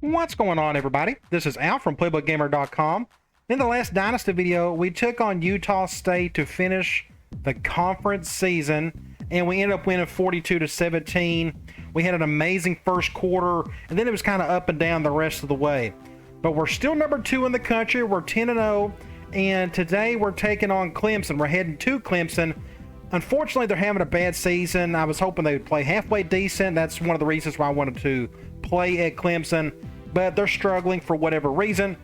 What's going on, everybody? This is Al from PlaybookGamer.com. In the last Dynasty video, we took on Utah State to finish the conference season, and we ended up winning 42-17. We had an amazing first quarter, and then it was kind of up and down the rest of the way. But we're still number 2 in the country. We're 10-0, and today we're taking on Clemson. We're heading to Clemson. Unfortunately, they're having a bad season. I was hoping they would play halfway decent. That's one of the reasons why I wanted to play at Clemson, but they're struggling for whatever reason.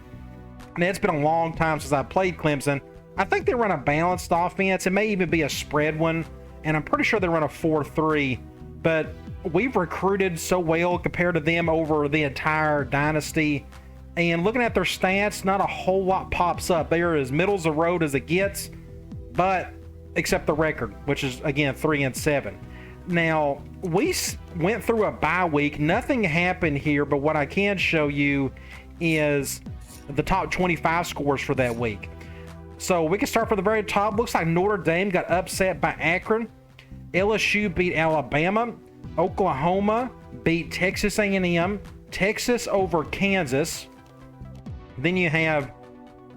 And it's been a long time since I played Clemson. I think they run a balanced offense. It may even be a spread one, and I'm pretty sure they run a 4-3, but we've recruited so well compared to them over the entire Dynasty. And looking at their stats, not a whole lot pops up. They are as middle of the road as it gets, but except the record, which is again 3-7. Now, we went through a bye week. Nothing happened here, but what I can show you is the top 25 scores for that week. So we can start from the very top. Looks like Notre Dame got upset by Akron. LSU beat Alabama. Oklahoma beat Texas A&M. Texas over Kansas. Then you have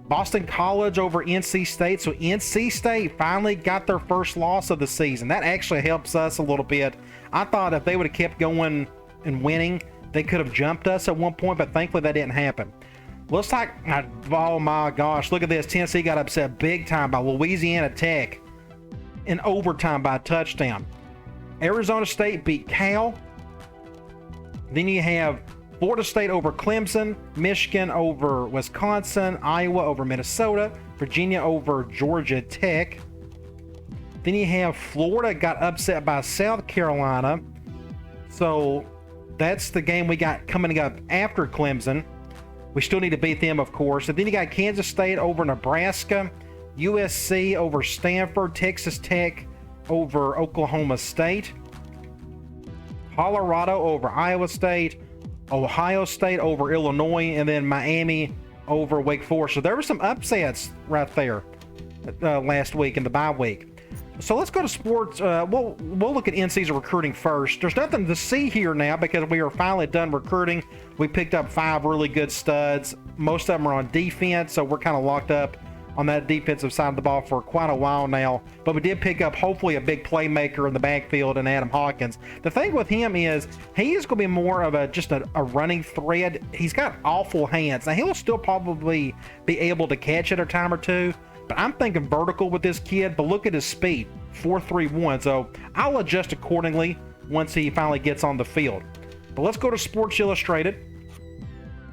Boston College over NC State. So NC State finally got their first loss of the season. That actually helps us a little bit. I thought if they would have kept going and winning, they could have jumped us at one point, but thankfully that didn't happen. Looks like, oh my gosh, look at this. Tennessee got upset big time by Louisiana Tech in overtime by a touchdown. Arizona State beat Cal. Then you have Florida State over Clemson, Michigan over Wisconsin, Iowa over Minnesota, Virginia over Georgia Tech. Then you have Florida got upset by South Carolina. So that's the game we got coming up after Clemson. We still need to beat them, of course. And then you got Kansas State over Nebraska, USC over Stanford, Texas Tech over Oklahoma State, Colorado over Iowa State, Ohio State over Illinois, and then Miami over Wake Forest. So there were some upsets right there last week in the bye week. So let's go to sports. We'll look at in-season recruiting first. There's nothing to see here now because we are finally done recruiting. We picked up 5 really good studs. Most of them are on defense, so we're kind of locked up on that defensive side of the ball for quite a while now. But we did pick up hopefully a big playmaker in the backfield in Adam Hawkins. The thing with him is he is going to be more of just a running thread. He's got awful hands. Now he'll still probably be able to catch it a time or two, but I'm thinking vertical with this kid. But look at his speed, 4.31. So I'll adjust accordingly once he finally gets on the field. But let's go to Sports Illustrated.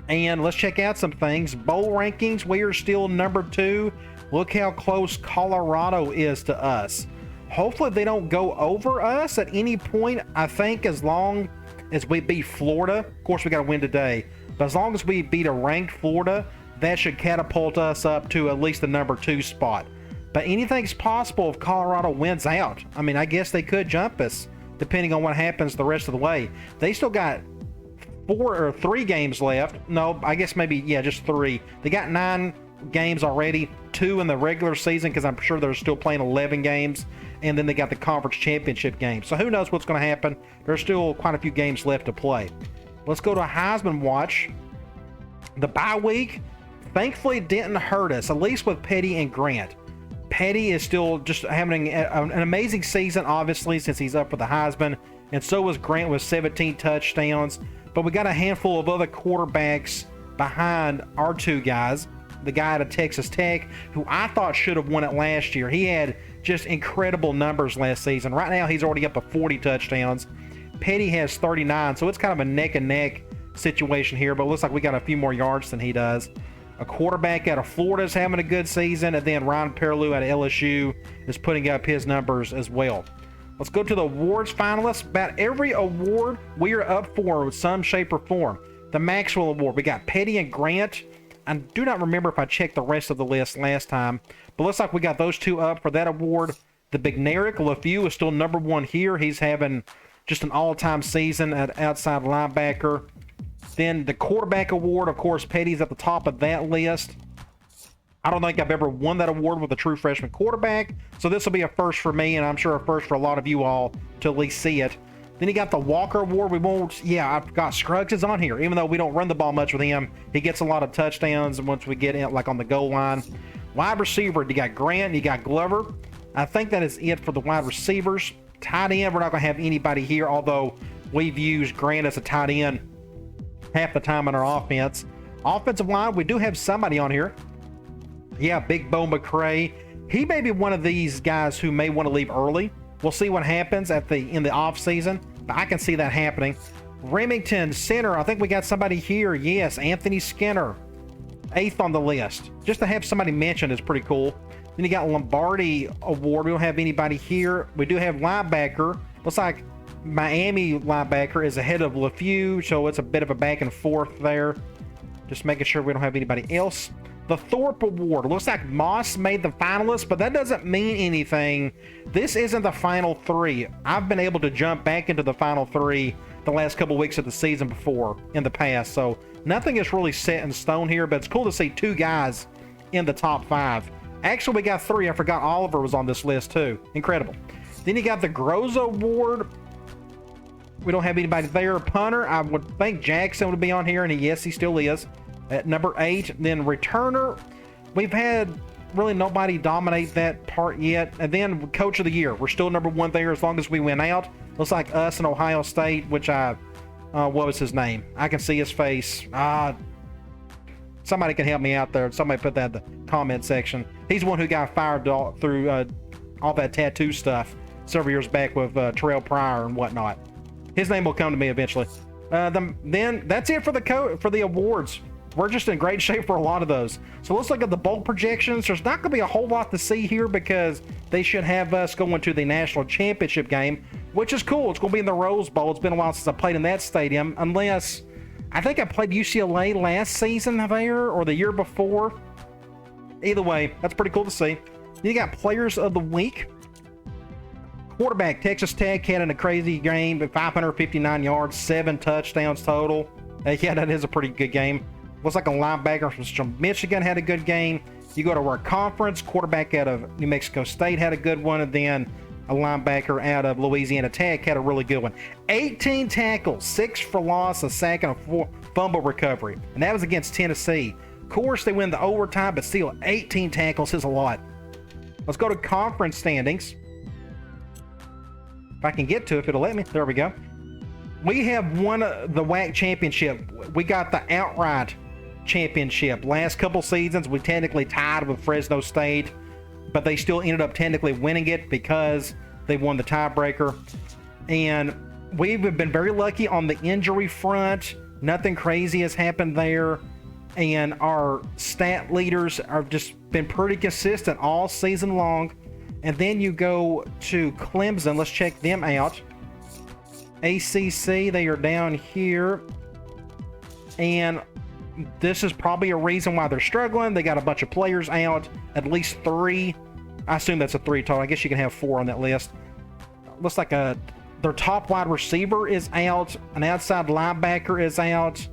And let's check out some things. Bowl rankings, we are still number 2. Look how close Colorado is to us. Hopefully they don't go over us at any point. I think as long as we beat Florida, of course we got to win today, but as long as we beat a ranked Florida, that should catapult us up to at least the number 2 spot. But anything's possible if Colorado wins out. I mean, I guess they could jump us depending on what happens the rest of the way. They still got 3 games left. No, I guess maybe, yeah, just 3. They got 9 games already, 2 in the regular season because I'm sure they're still playing 11 games, and then they got the conference championship game. So who knows what's going to happen. There's still quite a few games left to play. Let's go to a Heisman watch. The bye week thankfully didn't hurt us, at least with Petty and Grant. Petty is still just having an amazing season, obviously, since he's up for the Heisman, and so was Grant with 17 touchdowns. But we got a handful of other quarterbacks behind our 2 guys. The guy out of Texas Tech, who I thought should have won it last year. He had just incredible numbers last season. Right now, he's already up to 40 touchdowns. Petty has 39, so it's kind of a neck-and-neck situation here, but it looks like we got a few more yards than he does. A quarterback out of Florida is having a good season, and then Ryan Perlew out of LSU is putting up his numbers as well. Let's go to the awards finalists. About every award we are up for in some shape or form. The Maxwell Award, we got Petty and Grant. I do not remember if I checked the rest of the list last time, but looks like we got those 2 up for that award. The Bigneric LeFew is still number 1 here. He's having just an all-time season at outside linebacker. Then the Quarterback Award, of course, Petty's at the top of that list. I don't think I've ever won that award with a true freshman quarterback, so this will be a first for me, and I'm sure a first for a lot of you all to at least see it. Then you got the Walker Award. We won't, yeah, I forgot Scruggs is on here. Even though we don't run the ball much with him, he gets a lot of touchdowns once we get in, like on the goal line. Wide receiver, you got Grant, you got Glover. I think that is it for the wide receivers. Tight end, we're not going to have anybody here, although we've used Grant as a tight end half the time in our offense. Offensive line, we do have somebody on here. Yeah, Big Bo McCray. He may be one of these guys who may want to leave early. We'll see what happens in the off season, but I can see that happening. Remington, center. I think we got somebody here. Yes, Anthony Skinner, 8th on the list. Just to have somebody mentioned is pretty cool. Then you got Lombardi Award. We don't have anybody here. We do have linebacker. Looks like Miami linebacker is ahead of LeFew, so it's a bit of a back and forth there. Just making sure we don't have anybody else. The Thorpe Award. Looks like Moss made the finalists, but that doesn't mean anything. This isn't the final 3. I've been able to jump back into the final 3 the last couple weeks of the season before in the past, so nothing is really set in stone here, but it's cool to see 2 guys in the top 5. Actually, we got 3. I forgot Oliver was on this list too. Incredible. Then you got the Groza Award. We don't have anybody there. Punter, I would think Jackson would be on here, and yes, he still is. At number 8, then returner, we've had really nobody dominate that part yet. And then coach of the year, we're still number 1 there as long as we win out. Looks like us and Ohio State, which what was his name? I can see his face. Somebody can help me out there. Somebody put that in the comment section. He's one who got fired through all that tattoo stuff several years back with Terrell Pryor and whatnot. His name will come to me eventually. Then that's it for the awards. We're just in great shape for a lot of those. So let's look at the bowl projections. There's not going to be a whole lot to see here because they should have us going to the national championship game, which is cool. It's going to be in the Rose Bowl. It's been a while since I played in that stadium, unless I think I played UCLA last season there or the year before. Either way, that's pretty cool to see. You got players of the week. Quarterback, Texas Tech had in a crazy game, 559 yards, 7 touchdowns total. Yeah, that is a pretty good game. Looks like a linebacker from Michigan had a good game. You go to our conference, quarterback out of New Mexico State had a good one, and then a linebacker out of Louisiana Tech had a really good one. 18 tackles, 6 for loss, a sack, and a 4 fumble recovery. And that was against Tennessee. Of course, they win the overtime, but still, 18 tackles is a lot. Let's go to conference standings. If I can get to it, if it'll let me. There we go. We have won the WAC championship. We got the outright championship. Last couple seasons, we technically tied with Fresno State, but they still ended up technically winning it because they won the tiebreaker. And we've been very lucky on the injury front. Nothing crazy has happened there. And our stat leaders have just been pretty consistent all season long. And then you go to Clemson. Let's check them out. ACC, they are down here. And this is probably a reason why they're struggling. They got a bunch of players out, at least 3. I assume that's a 3 total. I guess you can have 4 on that list. Looks like their top wide receiver is out. An outside linebacker is out.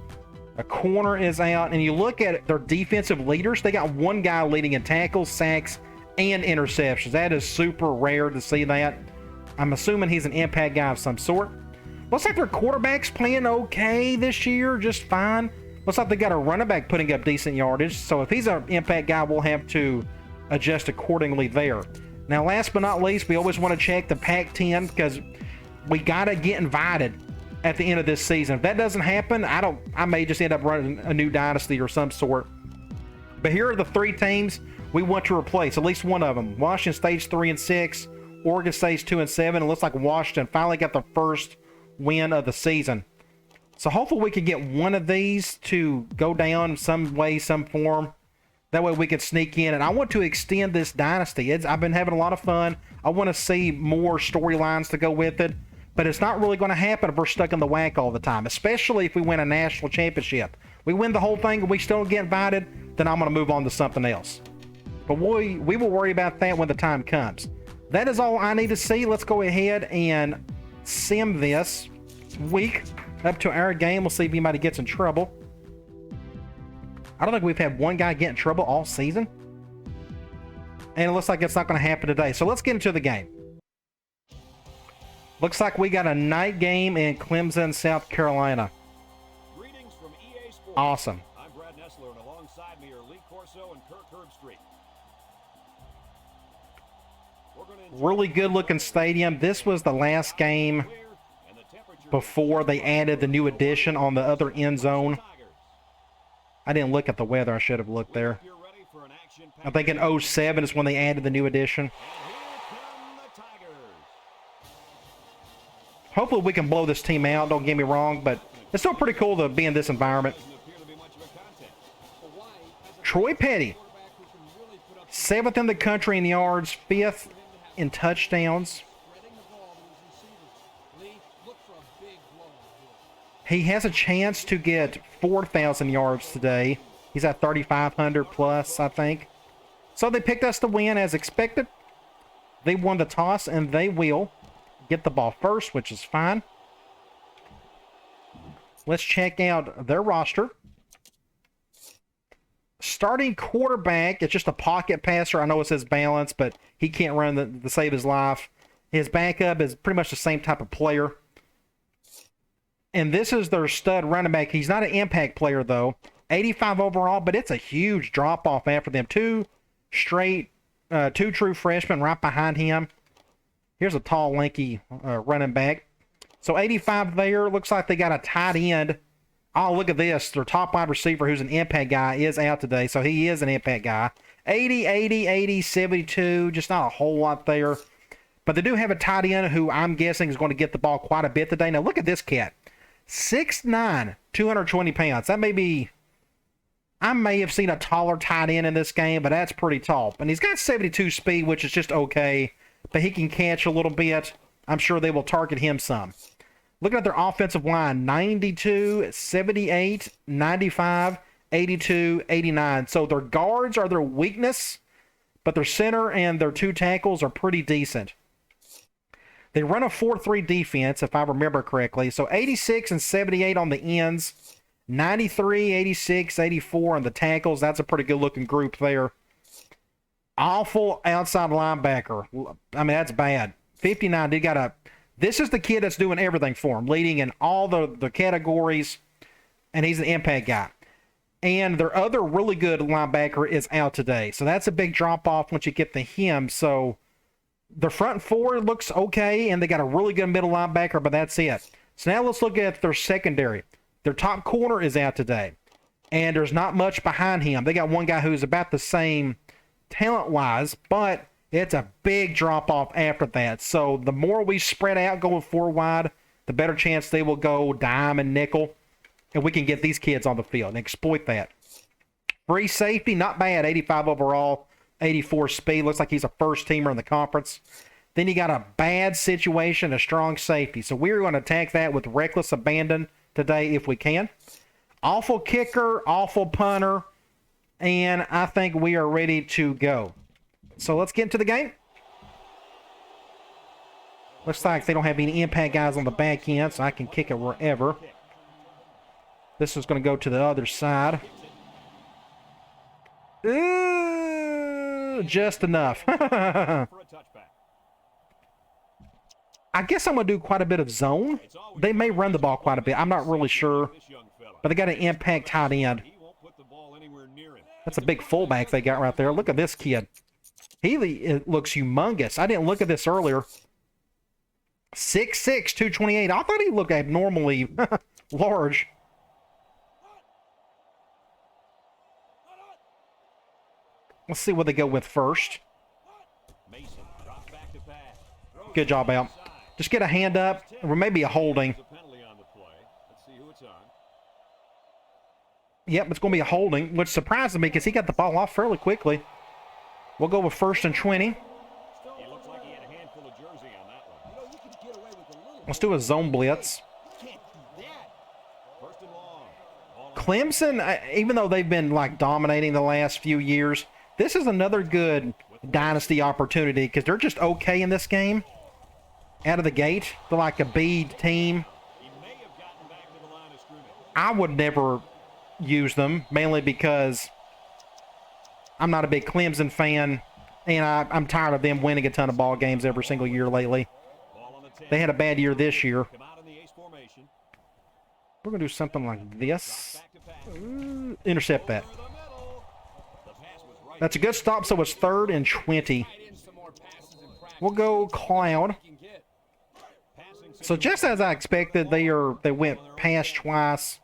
A corner is out. And you look at their defensive leaders, they got 1 guy leading in tackles, sacks, and interceptions. That is super rare to see that. I'm assuming he's an impact guy of some sort. Looks like their quarterback's playing okay this year, just fine. Looks like they got a running back putting up decent yardage. So if he's an impact guy, we'll have to adjust accordingly there. Now, last but not least, we always want to check the Pac-10 because we got to get invited at the end of this season. If that doesn't happen, I may just end up running a new dynasty or some sort. But here are the 3 teams we want to replace, at least one of them. Washington State's 3-6, Oregon State's 2-7. It looks like Washington finally got the first win of the season. So hopefully we can get one of these to go down some way, some form. That way we can sneak in. And I want to extend this dynasty. I've been having a lot of fun. I want to see more storylines to go with it. But it's not really going to happen if we're stuck in the WAC all the time, especially if we win a national championship. We win the whole thing and we still don't get invited, then I'm going to move on to something else. But we will worry about that when the time comes. That is all I need to see. Let's go ahead and sim this week up to our game. We'll see if anybody gets in trouble. I don't think we've had one guy get in trouble all season. And it looks like it's not going to happen today. So let's get into the game. Looks like we got a night game in Clemson, South Carolina. Greetings from EA Sports. Awesome. I'm Brad Nessler, and alongside me are Lee Corso and Kirk Herbstreit. Really good looking stadium. This was the last game before they added the new addition on the other end zone. I didn't look at the weather. I should have looked there. I think in 07 is when they added the new addition. Hopefully we can blow this team out, don't get me wrong, but it's still pretty cool to be in this environment. Troy Petty, 7th in the country in yards, 5th in touchdowns. He has a chance to get 4,000 yards today. He's at 3,500 plus, I think. So they picked us to win as expected. They won the toss, and they will get the ball first, which is fine. Let's check out their roster. Starting quarterback, it's just a pocket passer. I know it says balance, but he can't run to save his life. His backup is pretty much the same type of player. And this is their stud running back. He's not an impact player, though. 85 overall, but it's a huge drop-off after them. Two true freshmen right behind him. Here's a tall, lanky running back. So 85 there. Looks like they got a tight end. Oh, look at this. Their top wide receiver, who's an impact guy, is out today. So he is an impact guy. 80, 80, 80, 72. Just not a whole lot there. But they do have a tight end who I'm guessing is going to get the ball quite a bit today. Now, look at this cat. 6'9", 220 pounds. That may be... I may have seen a taller tight end in this game, but that's pretty tall. And he's got 72 speed, which is just okay. But he can catch a little bit. I'm sure they will target him some. Looking at their offensive line, 92, 78, 95, 82, 89. So their guards are their weakness, but their center and their two tackles are pretty decent. They run a 4-3 defense, if I remember correctly. So 86 and 78 on the ends. 93, 86, 84 on the tackles. That's a pretty good-looking group there. Awful outside linebacker. I mean, that's bad. 59, they got a... This is the kid that's doing everything for him, leading in all the categories, and he's an impact guy. And their other really good linebacker is out today. So that's a big drop-off once you get to him. So the front four looks okay, and they got a really good middle linebacker, but that's it. So now let's look at their secondary. Their top corner is out today, and there's not much behind him. They got one guy who's about the same talent-wise, but it's a big drop-off after that. So the more we spread out going four wide, the better chance they will go dime and nickel, and we can get these kids on the field and exploit that. Free safety, not bad. 85 overall, 84 speed. Looks like he's a first-teamer in the conference. Then you got a bad situation, a strong safety. So we're going to attack that with reckless abandon today if we can. Awful kicker, awful punter, and I think we are ready to go. So let's get into the game. Looks like they don't have any impact guys on the back end, so I can kick it wherever. This is going to go to the other side. Ooh, just enough. I guess I'm going to do quite a bit of zone. They may run the ball quite a bit. I'm not really sure. But they got an impact tight end. That's a big fullback they got right there. Look at this kid. He looks humongous. I didn't look at this earlier. 6'6", 228. I thought he looked abnormally large. Let's see what they go with first. Good job, Al. Just get a hand up, or maybe a holding. Yep, it's going to be a holding, which surprises me because he got the ball off fairly quickly. We'll go with 1st and 20. Let's do a zone blitz. Clemson, even though they've been like dominating the last few years, this is another good dynasty opportunity because they're just okay in this game. Out of the gate, they're like a B team. I would never use them, mainly because I'm not a big Clemson fan, and I'm tired of them winning a ton of ball games every single year lately. They had a bad year this year. Come out in the ace formation. We're going to do something like this. Intercept that. Over the middle. The pass was right. That's a good stop, so it's 3rd and 20. We'll go Cloud. Passing So just as I expected, they went past twice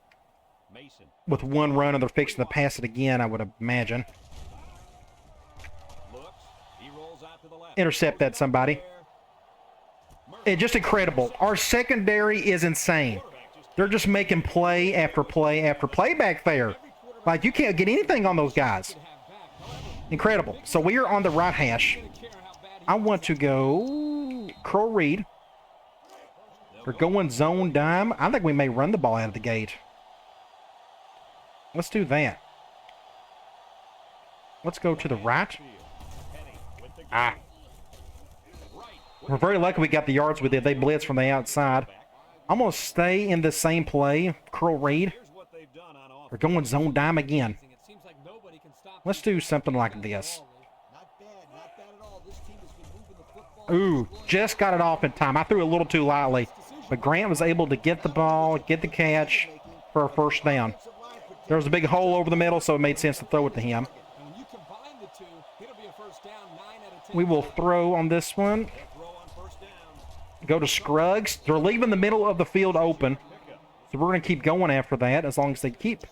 Mason. with 1 run, and they're fixing to pass it again, I would imagine. Looks. He rolls out to the left. Intercept that, somebody. It's just incredible. Our secondary is insane. They're just making play after play after play back there. Like, you can't get anything on those guys. Incredible. So we are on the right hash. I want to go curl read. We're going zone dime. I think we may run the ball out of the gate. Let's do that. Let's go to the right. Ah. We're very lucky we got the yards we did. They blitz from the outside. I'm going to stay in the same play. Curl read. Here's what they've done on offense. We're going zone dime again. Let's do something like this. Ooh, just got it off in time. I threw it a little too lightly. But Grant was able to get the ball, get the catch for a first down. There was a big hole over the middle, so it made sense to throw it to him. We will throw on this one. Throw on first down. Go to Scruggs. They're leaving the middle of the field open. So we're going to keep going after that as long as they keep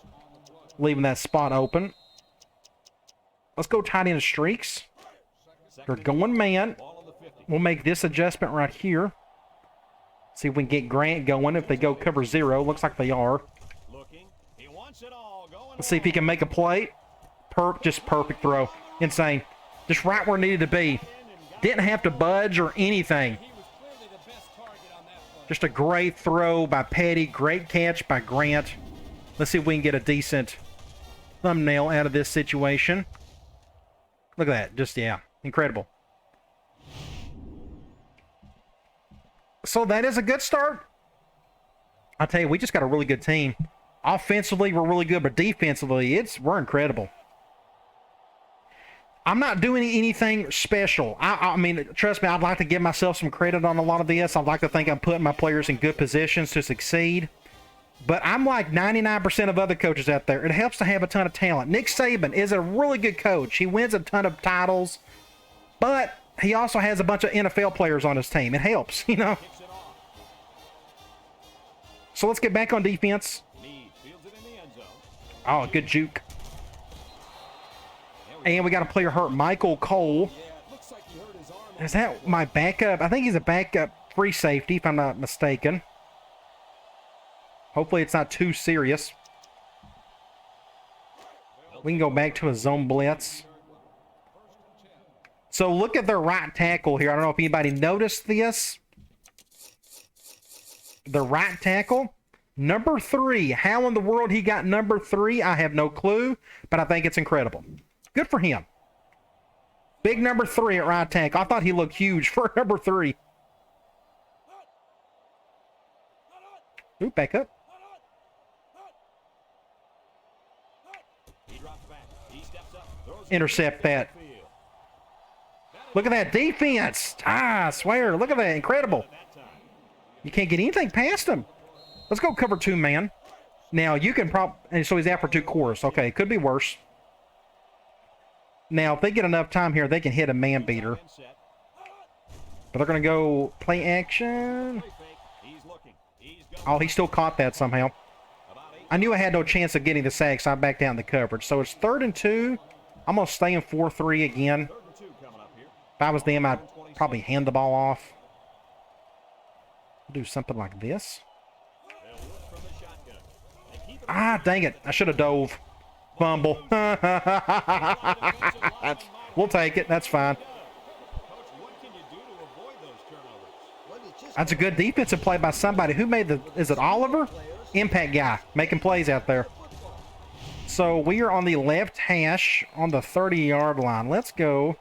leaving that spot open. Let's go tight end streaks. They're going man. Ball on the 50. We'll make this adjustment right here. See if we can get Grant going. If they go cover 0, looks like they are. Looking. He wants it all. Going. Let's see if he can make a play. Just perfect throw. Insane. Just right where it needed to be. Didn't have to budge or anything. Just a great throw by Petty. Great catch by Grant. Let's see if we can get a decent thumbnail out of this situation. Look at that. Just, yeah, incredible. So that is a good start. I'll tell you, we just got a really good team. Offensively, we're really good, but defensively, we're incredible. I'm not doing anything special. I mean, trust me, I'd like to give myself some credit on a lot of this. I'd like to think I'm putting my players in good positions to succeed. But I'm like 99% of other coaches out there. It helps to have a ton of talent. Nick Saban is a really good coach. He wins a ton of titles. But he also has a bunch of NFL players on his team. It helps, you know. So let's get back on defense. Meade fields it in the end zone. Oh, good juke. And we got a player hurt, Michael Cole. Is that my backup? I think he's a backup free safety, if I'm not mistaken. Hopefully it's not too serious. We can go back to a zone blitz. So look at their right tackle here. I don't know if anybody noticed this. The right tackle, number 3. How in the world he got number 3, I have no clue, but I think it's incredible. Good for him. Big number 3 at right tackle. I thought he looked huge for number 3. Ooh, back up. He drops back. He steps up. Throws Intercept that. Look at that defense. I swear. Look at that. Incredible. You can't get anything past him. Let's go cover 2 man. Now, you can probably... So he's out for 2 quarters. Okay, could be worse. Now, if they get enough time here, they can hit a man beater. But they're going to go play action. Oh, he still caught that somehow. I knew I had no chance of getting the sack, so I backed down the coverage. So it's 3rd and 2. I'm going to stay in 4-3 again. If I was them, I'd probably hand the ball off. Do something like this. Ah, dang it. I should have dove. Fumble. We'll take it. That's fine. That's a good defensive play by somebody. Who made the... Is it Oliver? Impact guy. Making plays out there. So we are on the left hash on the 30-yard line. Let's go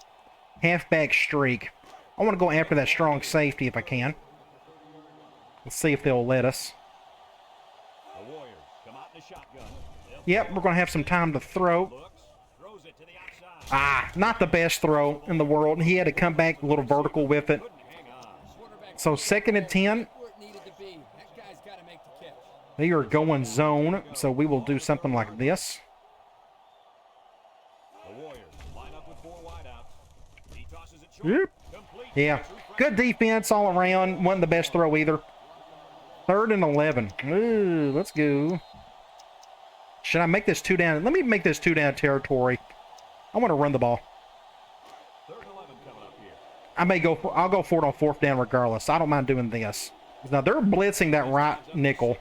halfback streak. I want to go after that strong safety if I can. Let's see if they'll let us. Yep, we're going to have some time to throw. Ah, not the best throw in the world. He had to come back a little vertical with it. So 2nd and 10. They are going zone, so we will do something like this. The Warriors line up with 4 wideouts. He tosses it short. Yep. Complete. Yeah, good defense all around. Wasn't the best throw either. 3rd and 11. Ooh, let's go. Should I make this 2 down? Let me make this 2 down territory. I want to run the ball. 3rd and 11 coming up here. I'll go for it on 4th down regardless. I don't mind doing this. Now they're blitzing that right nickel.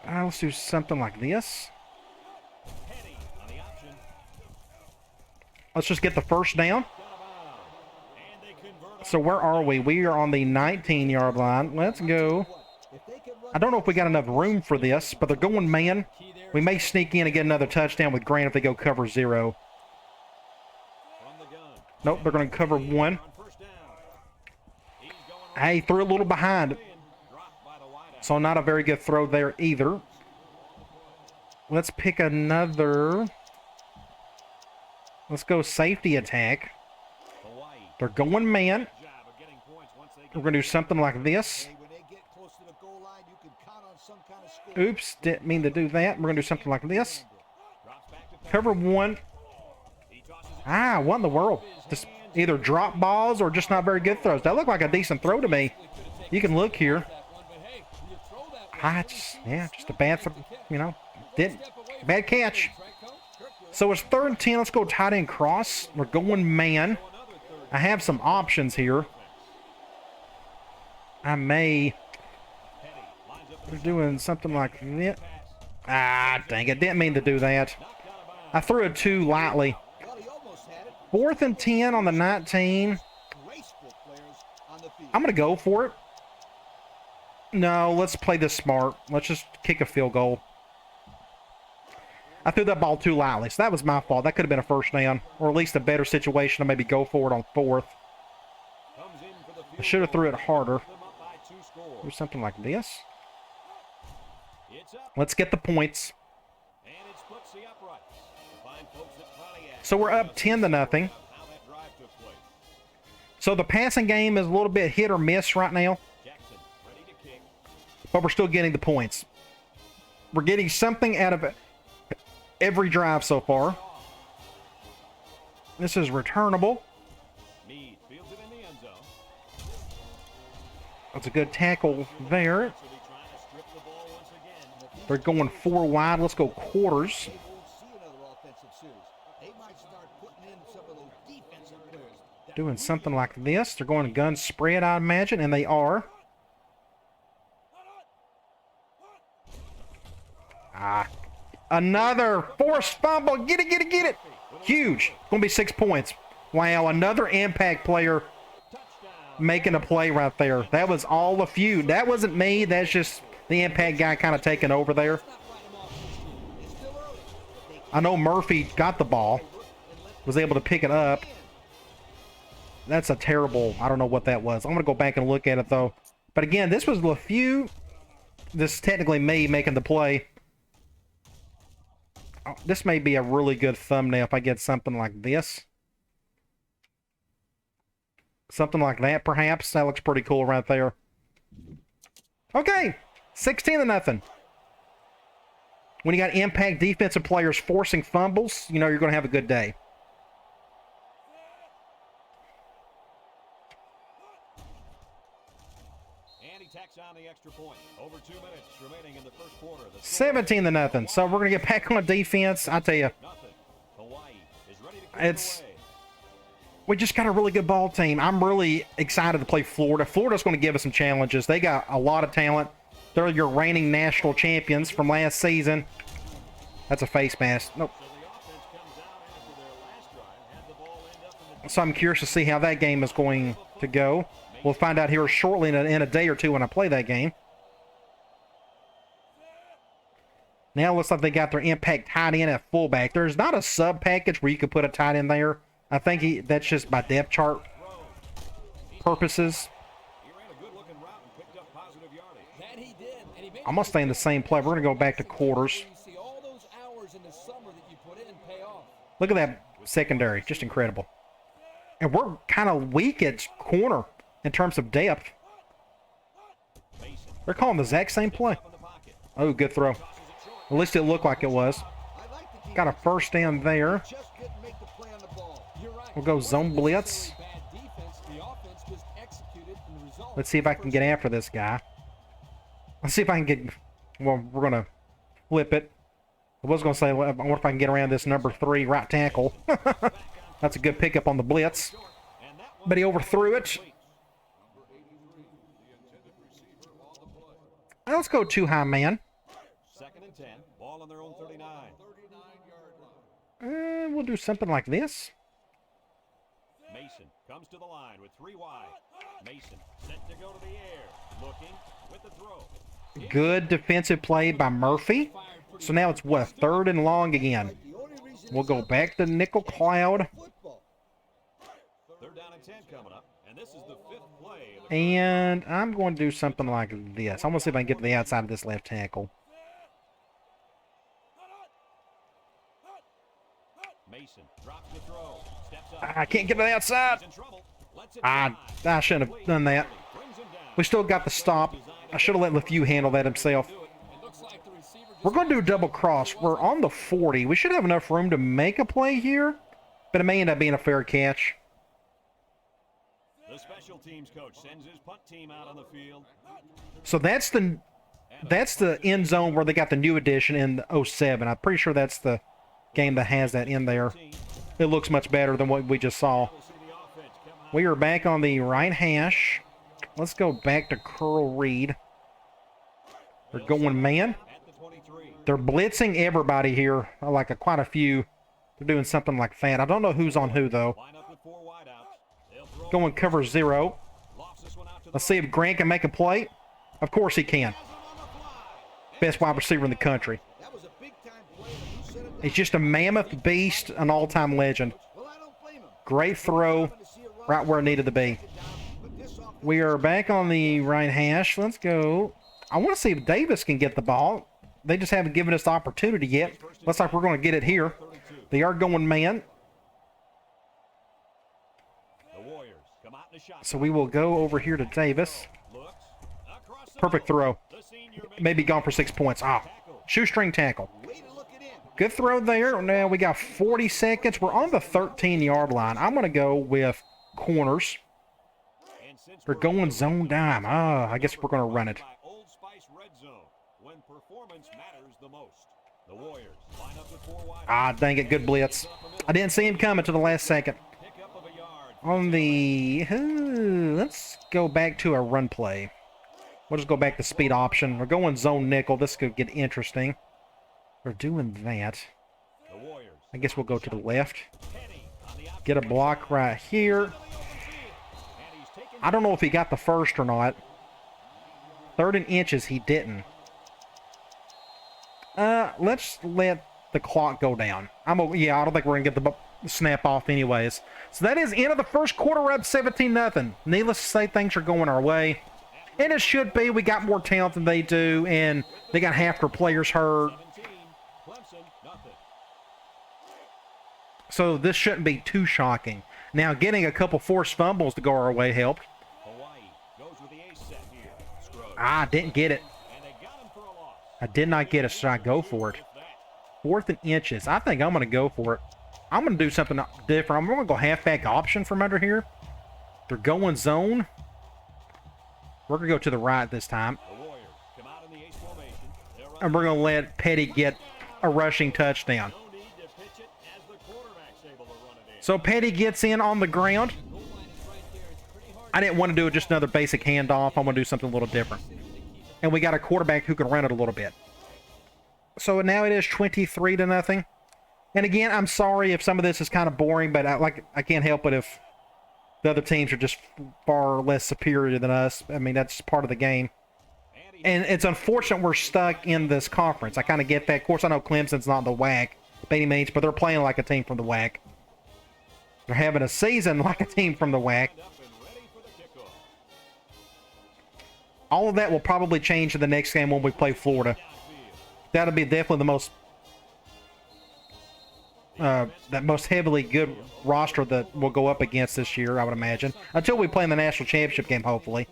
Let's do something like this. Let's just get the 1st down. So where are we? We are on the 19-yard line. Let's go. I don't know if we got enough room for this, but they're going man. We may sneak in and get another touchdown with Grant if they go cover 0. Nope, they're going to cover 1. Hey, threw a little behind. So not a very good throw there either. Let's pick another. Let's go safety attack. They're going man. We're going to do something like this. Oops, didn't mean to do that. We're going to do something like this. Cover 1. What in the world? Just either drop balls or just not very good throws. That looked like a decent throw to me. You can look here. Just a bad, bad catch. So it's 3rd and 10. Let's go tight end cross. We're going man. I have some options here. We're doing something like that. Dang it. Didn't mean to do that. I threw it too lightly. 4th and 10 on the 19. I'm going to go for it. No, let's play this smart. Let's just kick a field goal. I threw that ball too lightly, so that was my fault. That could have been a 1st down, or at least a better situation to maybe go for it on 4th. I should have threw it harder. Do something like this. Let's get the points. So we're up 10-0. So the passing game is a little bit hit or miss right now, but we're still getting the points. We're getting something out of it every drive so far. This is returnable. That's a good tackle there. They're going 4 wide. Let's go quarters. Doing something like this. They're going gun spread, I imagine, and they are. Another forced fumble. Get it, get it, get it. Huge. Going to be 6 points. Wow, another impact player making a play right there. That was all a few. That wasn't me. That's just the impact guy kind of taking over there. I know Murphy got the ball. Was able to pick it up. That's a terrible, I don't know what that was. I'm going to go back and look at it, though. But again, this was a few. This is technically me making the play. Oh, this may be a really good thumbnail if I get something like this. Something like that, perhaps. That looks pretty cool right there. Okay, 16-0. When you got impact defensive players forcing fumbles, you know you're going to have a good day. And he tacks on the extra point. Over 2 minutes remaining in the first quarter. 17-0. So we're going to get back on defense. I tell you, we just got a really good ball team. I'm really excited to play Florida. Florida's going to give us some challenges. They got a lot of talent. They're your reigning national champions from last season. That's a face mask. Nope. So I'm curious to see how that game is going to go. We'll find out here shortly in a day or two when I play that game. Now it looks like they got their impact tight end at fullback. There's not a sub package where you could put a tight end there. I think that's just by depth chart purposes. I'm going to stay in the same play. We're going to go back to quarters. Look at that secondary. Just incredible. And we're kind of weak at corner in terms of depth. They're calling the exact same play. Oh, good throw. At least it looked like it was. Got a first down there. We'll go zone blitz. Let's see if I can get after this guy. Let's see if I can get... Well, we're going to flip it. I was going to say, I wonder if I can get around this number 3 right tackle. That's a good pickup on the blitz. But he overthrew it. Let's go too high, man. 2nd and 10. Ball on their own 39. We'll do something like this. Mason comes to the line with 3 wide. Mason set to go to the air. Looking with the throw. Good defensive play by Murphy. So now it's what, 3rd and long again. We'll go back to nickel cloud. 3rd down and 10 coming up. And this is the 5th play. And I'm going to do something like this. I'm going to see if I can get to the outside of this left tackle. Mason drops the throw. Steps up. I can't get to the outside. I shouldn't have done that. We still got the stop. I should have let LeFew handle that himself. We're going to do a double cross. We're on the 40. We should have enough room to make a play here, but it may end up being a fair catch. The special teams coach sends his punt team out on the field. So that's the end zone where they got the new addition in the 07. I'm pretty sure that's the game that has that in there. It looks much better than what we just saw. We are back on the right hash. Let's go back to Curl Reed. They're going man. They're blitzing everybody here, like quite a few. They're doing something like that. I don't know who's on who, though. Going cover 0. Let's see if Grant can make a play. Of course he can. Best wide receiver in the country. He's just a mammoth beast, an all-time legend. Great throw, right where it needed to be. We are back on the right hash. Let's go. I want to see if Davis can get the ball. They just haven't given us the opportunity yet. Looks like we're going to get it here. They are going man. So we will go over here to Davis. Perfect throw. Maybe gone for 6 points. Ah, shoestring tackle. Good throw there. Now we got 40 seconds. We're on the 13-yard line. I'm going to go with corners. They're going zone dime. I guess we're going to run it. Dang it. Good blitz. I didn't see him coming to the last second. On the... let's go back to a run play. We'll just go back to speed option. We're going zone nickel. This could get interesting. We're doing that. I guess we'll go to the left. Get a block right here. I don't know if he got the first or not. 3rd and inches, he didn't. Let's let the clock go down. I don't think we're going to get the snap off anyways. So that is end of the first quarter. We're up 17-0. Needless to say, things are going our way. And it should be. We got more talent than they do, and they got half their players hurt. So this shouldn't be too shocking. Now, getting a couple forced fumbles to go our way helped. I didn't get it. I did not get it, so I go for it. 4th and inches. I think I'm going to go for it. I'm going to do something different. I'm going to go halfback option from under here. They're going zone. We're going to go to the right this time. And we're going to let Petty get a rushing touchdown. So Petty gets in on the ground. I didn't want to do just another basic handoff. I'm going to do something a little different. And we got a quarterback who can run it a little bit. So now it is 23-0. And again, I'm sorry if some of this is kind of boring, but I can't help it if the other teams are just far less superior than us. I mean, that's part of the game. And it's unfortunate we're stuck in this conference. I kind of get that. Of course, I know Clemson's not in the WAC by any means, but they're playing like a team from the WAC. They're having a season like a team from the WAC. All of that will probably change in the next game when we play Florida. That'll be definitely the most... that most heavily good roster that we'll go up against this year, I would imagine. Until we play in the national championship game, hopefully.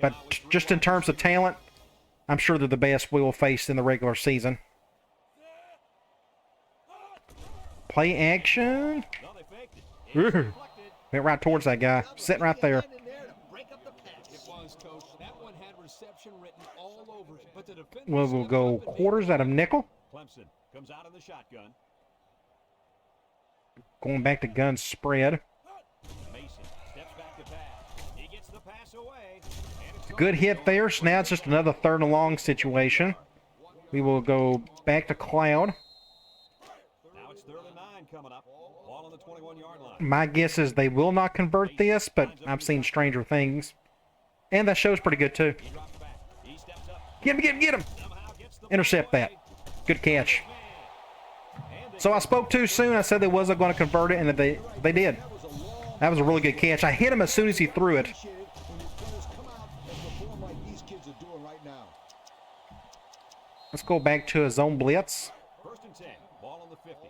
But just in terms of talent, I'm sure they're the best we will face in the regular season. Play action. Ooh. Went right towards that guy. Sitting right there. We'll go quarters out of nickel. Clemson comes out in the shotgun. Going back to gun spread. Mason steps back to pass. He gets the pass away. Good hit there. So now it's just another 3rd and long situation. We will go back to Cloud. Now it's 3rd and 9 coming up. Ball on the 21-yard line. My guess is they will not convert this, but I've seen stranger things. And that show's pretty good too. He drops back. He steps up. Get him, get him, get him. Somehow gets the Intercept that. Good catch. So I spoke too soon. I said they wasn't going to convert it, and they did. That was a really good catch. I hit him as soon as he threw it. Let's go back to a zone blitz. 1st and 10. Ball on the 50.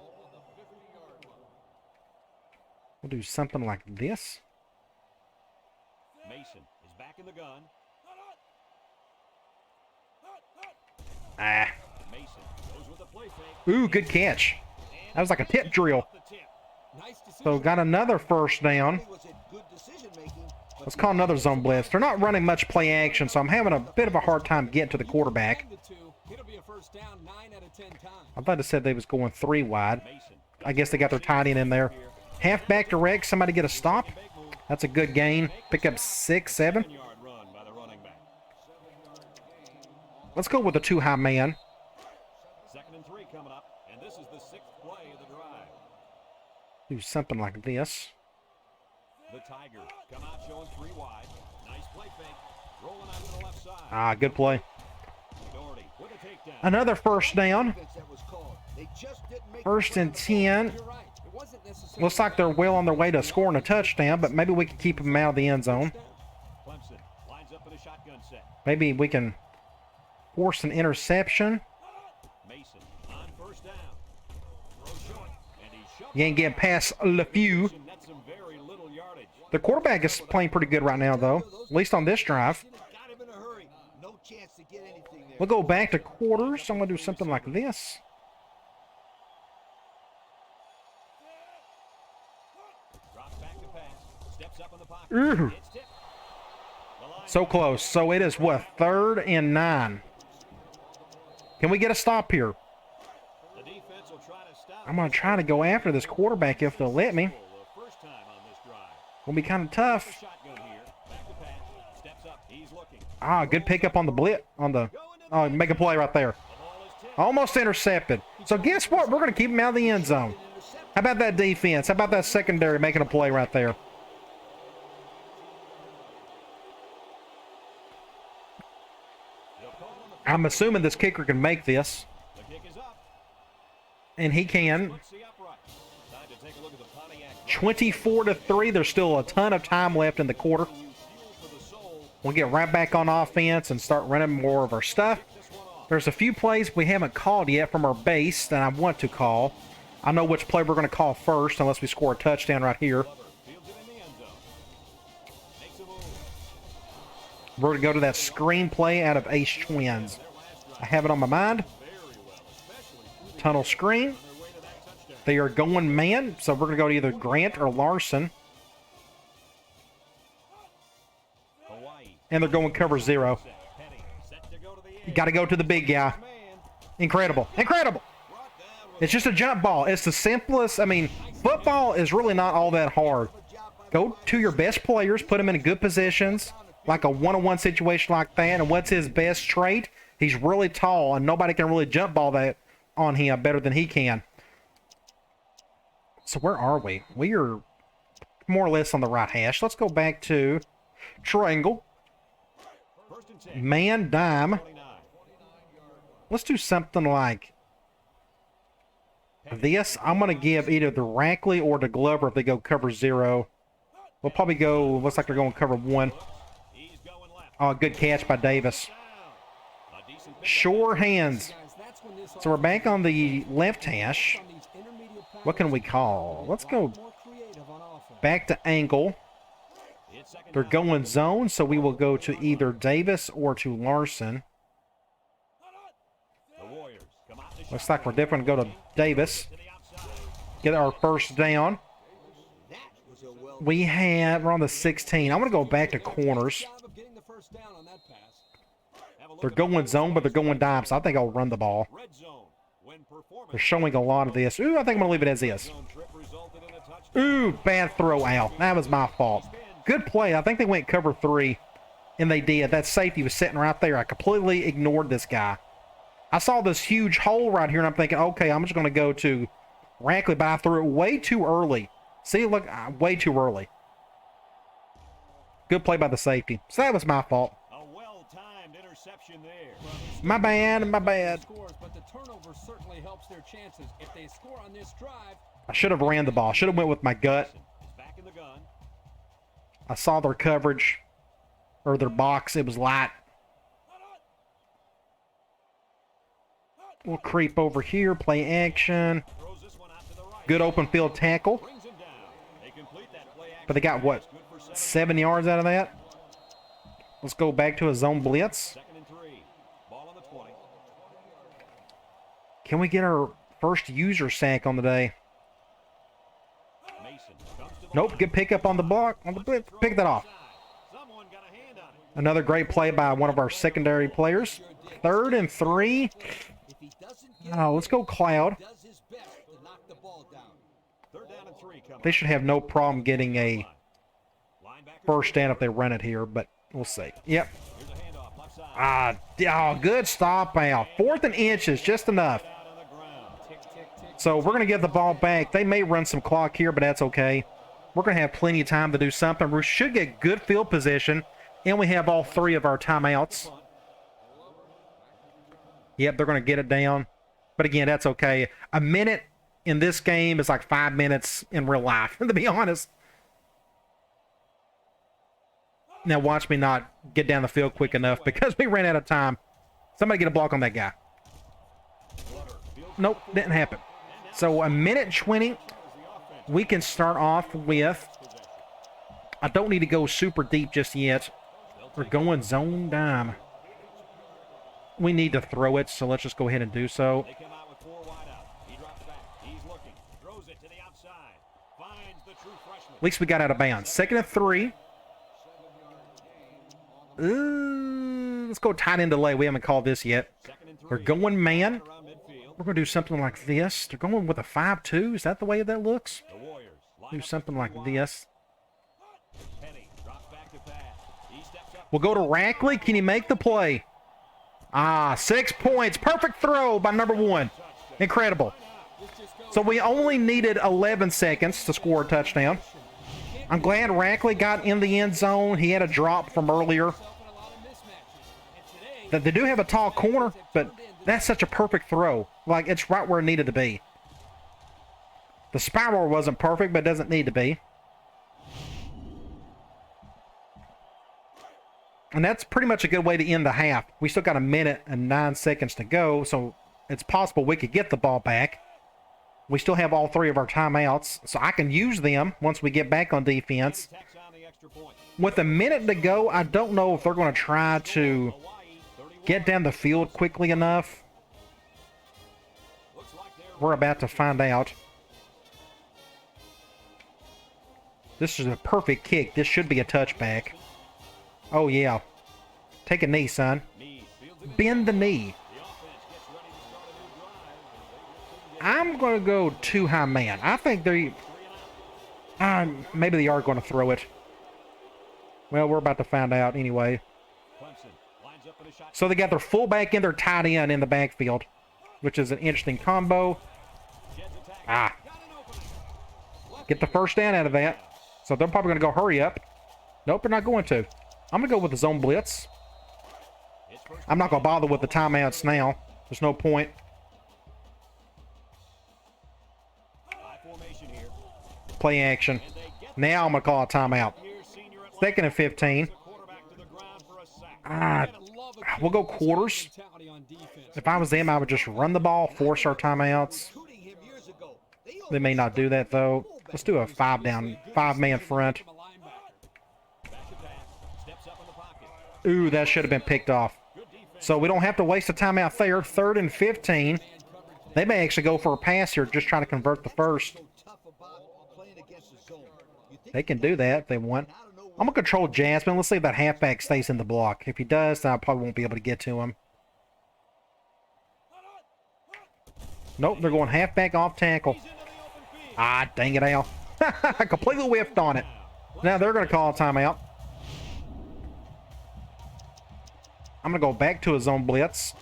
We'll do something like this. Mason is back in the gun. Ah. Mason goes with a play fake. Ooh, good catch. That was like a tip drill. So got another 1st down. Let's call another zone blitz. They're not running much play action, so I'm having a bit of a hard time getting to the quarterback. I thought it said they was going 3 wide. I guess they got their tight end in there. Halfback direct. Somebody get a stop. That's a good gain. Pick up 6, 7. Let's go with a 2 high man. 2nd and 3 coming up, and this is the 6th play of the drive. Do something like this. The Tigers come out showing 3 wide. Nice play fake. Rolling out to the left side. Ah, good play. Doherty with a takedown. Another 1st down. 1st and 10. Looks like they're well on their way to scoring a touchdown, but maybe we can keep them out of the end zone. Clemson lines up in a shotgun set. Maybe we can force an interception. Mason on 1st down. Throw short, and he shoved You ain't getting past LeFew. That's some very little yardage. The quarterback is playing pretty good right now, though. At least on this drive. Got him in a hurry. No chance to get anything there. We'll go back to quarters. I'm going to do something like this. Drops back to pass. Steps up in the pocket. Ooh. It's tipped. The line So close. So it is, what, 3rd and 9. Can we get a stop here? The defense will try to stop. I'm going to try to go after this quarterback if they'll let me. The first time on this drive. Will be kind of tough. Shotgun here. Back to pass. Steps up. He's looking. Ah, good pickup on the blitz. Oh, make a play right there. The ball is tipped. Almost intercepted. So guess what? We're going to keep him out of the end zone. How about that defense? How about that secondary making a play right there? I'm assuming this kicker can make this. The kick is up. And he can. Let's see upright. Time to take a look at the Pontiac. 24-3. There's still a ton of time left in the quarter. Fuel for the soul. We'll get right back on offense and start running more of our stuff. There's a few plays we haven't called yet from our base that I want to call. I know which play we're going to call first unless we score a touchdown right here. Fields it in the end zone. Makes a move. We're going to go to that screen play out of Ace Twins. I have it on my mind. Tunnel screen. They are going man, so we're going to go to either Grant or Larson. Hawaii. And they're going cover 0. Petty. Set to go to the You end. got to go to the big guy. Man. Incredible. Incredible. Brought down with It's just a jump ball. It's the simplest. I mean, football is really not all that hard. Go to your best players, put them in good positions, like a one-on-one situation like that. And what's his best trait? He's really tall, and nobody can really jump ball that on him better than he can. So where are we? We are more or less on the right hash. Let's go back to triangle. 1st and 10. Man dime. 29. Let's do something like this. I'm going to give either the Rackley or the Glover if they go cover 0. We'll probably go, looks like they're going cover 1. He's going left. Oh, good catch by Davis. Down. A decent pick. Sure hands. Guys, that's So we're back on the left hash. What can we call? Let's go back to angle. They're going zone, so we will go to either Davis or to Larson. Looks like we're definitely going to go to Davis. Get our first down. We're on the 16. I'm going to go back to corners. They're going zone, but they're going dime, so I think I'll run the ball. They're showing a lot of this. Ooh, I think I'm going to leave it as is. Ooh, bad throw out. That was my fault. Good play. I think they went cover 3, and they did. That safety was sitting right there. I completely ignored this guy. I saw this huge hole right here, and I'm thinking, okay, I'm just going to go to Rackley, but I threw it way too early. See, look, way too early. Good play by the safety. So that was my fault. A well-timed interception there. My bad, my bad. But the turnover certainly helps their chances. If they score on this drive, I should have ran the ball. Should have went with my gut. Back in the gun. I saw their coverage, or their box. It was light. We'll creep over here, play action. Good open field tackle. But they got, what, 7 yards out of that? Let's go back to a zone blitz. Can we get our first user sack on the day? Nope, good pickup on the block. On the blitz. Pick that off. Another great play by one of our secondary players. 3rd and 3. Oh, let's go Cloud. They should have no problem getting a first down if they run it here, but we'll see. Yep. Oh, good stop out. 4th and inches, just enough. So we're going to get the ball back. They may run some clock here, but that's okay. We're going to have plenty of time to do something. We should get good field position, and we have all 3 of our timeouts. Yep, they're going to get it down. But again, that's okay. A minute in this game is like 5 minutes in real life, to be honest. Now watch me not get down the field quick enough because we ran out of time. Somebody get a block on that guy. Nope, didn't happen. So a minute 20. We can start off with... I don't need to go super deep just yet. We're going zone dime. We need to throw it, so let's just go ahead and do so. At least we got out of bounds. 2nd and 3. Let's go tight end delay. We haven't called this yet. They're going man. We're going to do something like this. They're going with a 5-2. Is that the way that looks? Do something like this. We'll go to Rackley. Can he make the play? 6 points. Perfect throw by number 1. Incredible. So we only needed 11 seconds to score a touchdown. I'm glad Rackley got in the end zone. He had a drop from earlier. They do have a tall corner, but that's such a perfect throw. Like, it's right where it needed to be. The spiral wasn't perfect, but it doesn't need to be. And that's pretty much a good way to end the half. We still got a minute and 9 seconds to go, so it's possible we could get the ball back. We still have all 3 of our timeouts, so I can use them once we get back on defense. With a minute to go, I don't know if they're going to try to get down the field quickly enough. We're about to find out. This is a perfect kick. This should be a touchback. Oh, yeah. Take a knee, son. Bend the knee. I'm going to go too high man. I think maybe they are going to throw it. Well, we're about to find out anyway. So they got their fullback and their tight end in the backfield, which is an interesting combo. Get the first down out of that. So they're probably going to go hurry up. Nope, they're not going to. I'm going to go with the zone blitz. I'm not going to bother with the timeouts now. There's no point. Play action. Now I'm going to call a timeout. 2nd and 15. We'll go quarters. Mentality on defense. If I was them, I would just run the ball, force our timeouts. They may not do that, though. Let's do a 5-man front. From a linebacker. Back to pass. Steps up in the pocket. Ooh, that should have been picked off. Good defense. So we don't have to waste a timeout there. 3rd and 15. They may actually go for a pass here, just trying to convert the first. They can do that if they want. I'm going to control Jasmine. Let's see if that halfback stays in the block. If he does, then I probably won't be able to get to him. Nope, they're going halfback off tackle. Ah, dang it, Al. I completely whiffed on it. Now they're going to call a timeout. I'm going to go back to a zone blitz.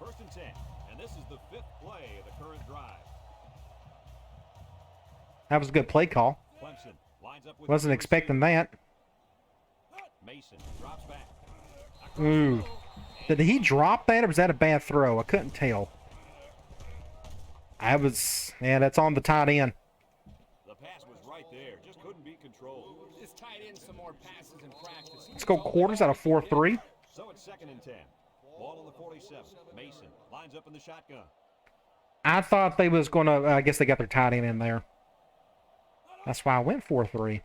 1st and 10. And this is the 5th play of the current drive. That was a good play call. Clemson lines up with Wasn't expecting that. Mason drops back. Ooh. Did he drop that, or was that a bad throw? I couldn't tell. Yeah, that's on the tight end. The pass was right there. Just couldn't be controlled. Just tied in some more passes in practice. Let's go quarters out of 4-3. So it's 2nd and 10. Ball on the 47. Mason lines up in the shotgun. I thought they was going to, I guess they got their tight end in there. That's why I went 4-3.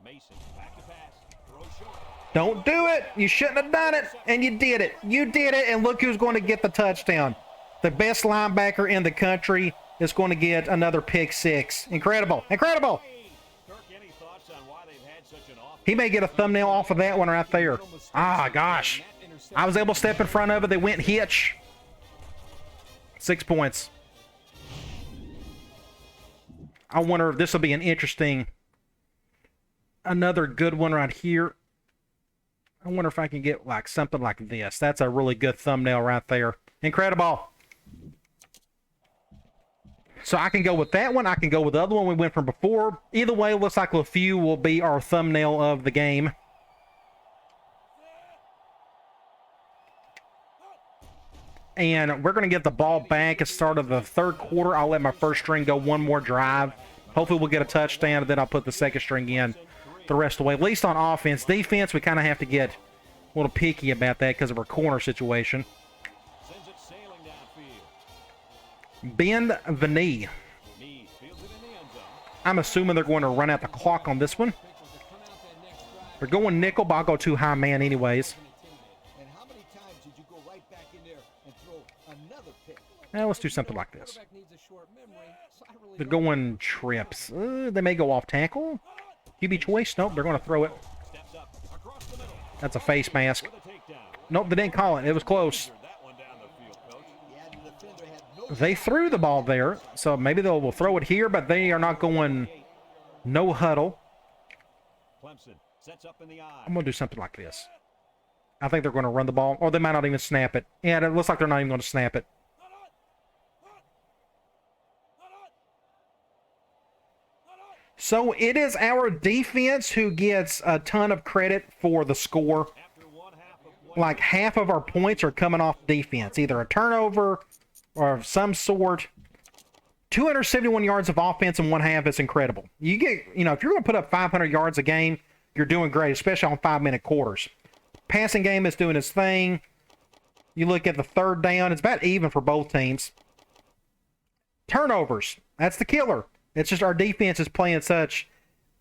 Mason back to pass. Throw short. Don't do it. You shouldn't have done it. And you did it. You did it. And look who's going to get the touchdown. The best linebacker in the country is going to get another pick 6. Incredible. Incredible. Kirk, any thoughts on why they've had such an off? He may get a thumbnail off of that one right there. Ah, gosh. I was able to step in front of it. They went hitch. 6 points. I wonder if this will be an interesting... Another good one right here. I wonder if I can get like something like this. That's a really good thumbnail right there. Incredible. So I can go with that one. I can go with the other one we went from before. Either way, looks like LeFew will be our thumbnail of the game. And we're going to get the ball back at the start of the 3rd quarter. I'll let my first string go one more drive. Hopefully we'll get a touchdown, and then I'll put the 2nd string in the rest of the way. At least on offense. Defense, we kind of have to get a little picky about that because of our corner situation. Sends it sailing downfield. Bend the knee. Need fields it in the end zone. I'm assuming they're going to run out the clock on this one. They're going nickel, but I'll go too high man anyways. And how many times did you go right back in there and throw another pick? Now let's do something like this. Quarterback needs a short memory, so I really They're don't going trips. They may go off tackle. QB choice. Nope, they're going to throw it. Steps up across the middle. That's a face mask. With a takedown. Nope, they didn't call it. It was close. That one down the field, coach. Yeah, the defender had no They threw the ball there, so maybe they'll throw it here, but they are not going no huddle. Clemson sets up in the eye. I'm going to do something like this. I think they're going to run the ball, or they might not even snap it. Yeah, it looks like they're not even going to snap it. So it is our defense who gets a ton of credit for the score. After one half of Like half of our points are coming off defense, either a turnover or of some sort. 271 yards of offense in one half is incredible. You get, if you're going to put up 500 yards a game, you're doing great, especially on 5-minute quarters. Passing game is doing its thing. You look at the 3rd down, it's about even for both teams. Turnovers, that's the killer. It's just our defense is playing such,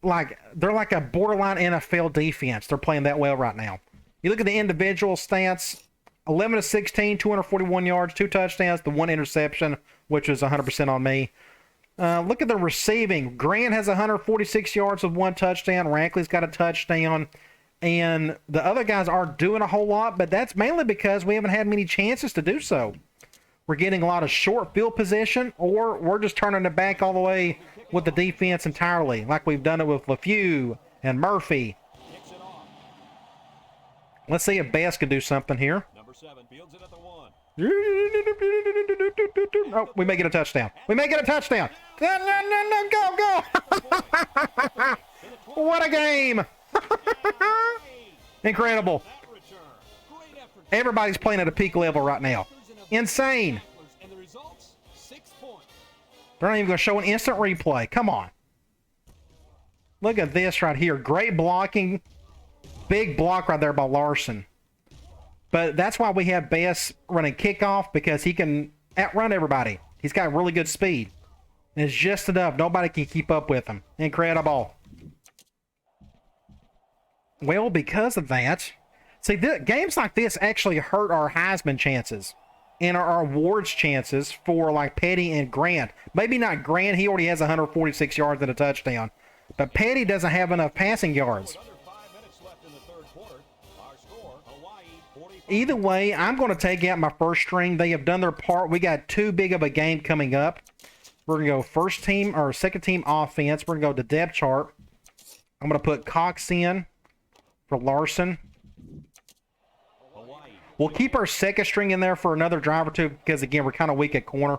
they're like a borderline NFL defense. They're playing that well right now. You look at the individual stats, 11 of 16, 241 yards, 2 touchdowns, the 1 interception, which was 100% on me. Look at the receiving. Grant has 146 yards with 1 touchdown. Rankley's got a touchdown. And the other guys aren't doing a whole lot, but that's mainly because we haven't had many chances to do so. We're getting a lot of short field position, or we're just turning it back all the way with the defense entirely, like we've done it with LeFew and Murphy. kicks it off. Let's see if Bass can do something here. Number 7 fields it at the 1. Oh, we may get a touchdown. We may get a touchdown. No, go. What a game. Incredible. That return. great effort. Everybody's playing at a peak level right now. Insane. And the results, 6 points. They're not even going to show an instant replay. Come on. Look at this right here. Great blocking. Big block right there by Larson. But that's why we have Bass running kickoff, because he can outrun everybody. He's got really good speed. And it's just enough. Nobody can keep up with him. Incredible. Well, because of that, see, games like this actually hurt our Heisman chances and our awards chances for like Petty and Grant. Maybe not Grant. He already has 146 yards and a touchdown. But Petty doesn't have enough passing yards. Either way, I'm going to take out my first string. They have done their part. We got too big of a game coming up. We're going to go first team or second team offense. We're going to go to depth chart. I'm going to put Cox in for Larson. We'll keep our second string in there for another drive or two because, again, we're kind of weak at corner.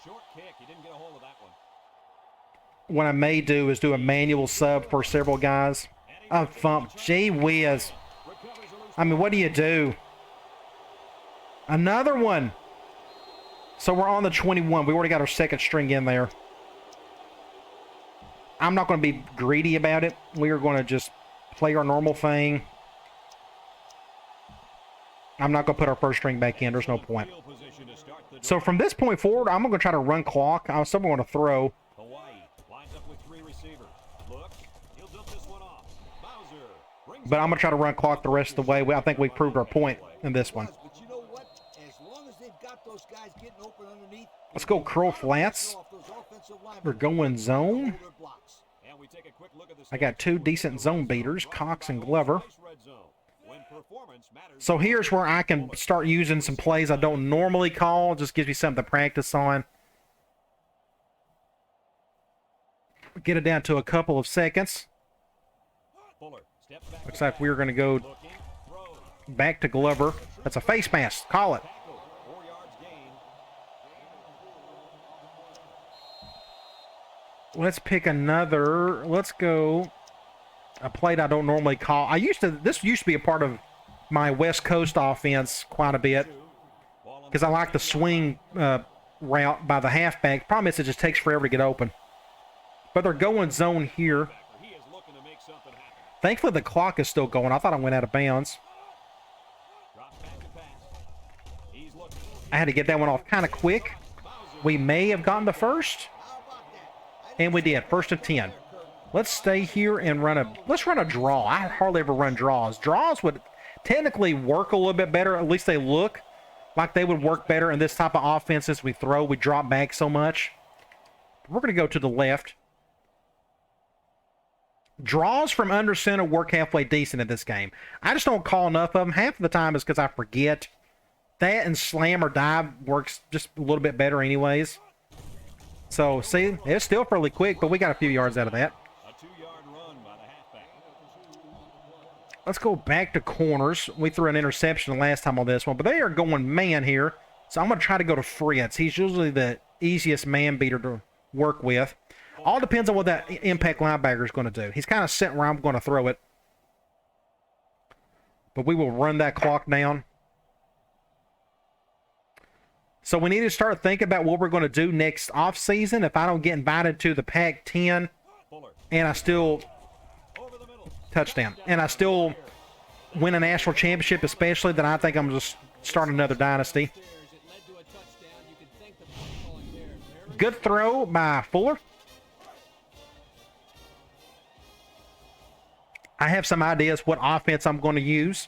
Short kick. He didn't get a hold of that one. What I may do is do a manual sub for several guys. A thump. Gee whiz. I mean, what do you do? Another one. So we're on the 21. We already got our second string in there. I'm not going to be greedy about it. We are going to just play our normal thing. I'm not going to put our first string back in. There's no point. So from this point forward, I'm going to try to run clock. I'm still going to throw. But I'm going to try to run clock the rest of the way. I think we proved our point in this one. Let's go curl flats. We're going zone. I got two decent zone beaters, Cox and Glover. So here's where I can start using some plays I don't normally call. Just gives me something to practice on. Get it down to a couple of seconds. Looks like we're going to go back to Glover. That's a face mask. Call it. Let's pick another. Let's go a play I don't normally call. This used to be a part of my West Coast offense quite a bit because I like the swing route by the halfback. Problem is it just takes forever to get open. But they're going zone here. Thankfully, the clock is still going. I thought I went out of bounds. I had to get that one off kind of quick. We may have gotten the first. And we did. First and 10. Let's stay here and let's run a draw. I hardly ever run draws. Draws would technically work a little bit better. At least they look like they would work better in this type of offense as we throw. We drop back so much. We're going to go to the left. Draws from under center work halfway decent in this game. I just don't call enough of them. Half of the time is because I forget. That and slam or dive works just a little bit better anyways. So, see, it's still fairly quick, but we got a few yards out of that. Let's go back to corners. We threw an interception the last time on this one, but they are going man here. So I'm going to try to go to Fritz. He's usually the easiest man beater to work with. All depends on what that impact linebacker is going to do. He's kind of sitting where I'm going to throw it. But we will run that clock down. So we need to start thinking about what we're going to do next offseason. If I don't get invited to the Pac-10 and I still touchdown and I still win a national championship, especially, then I think I'm just starting another dynasty. Good throw by Fuller. I have some ideas what offense I'm going to use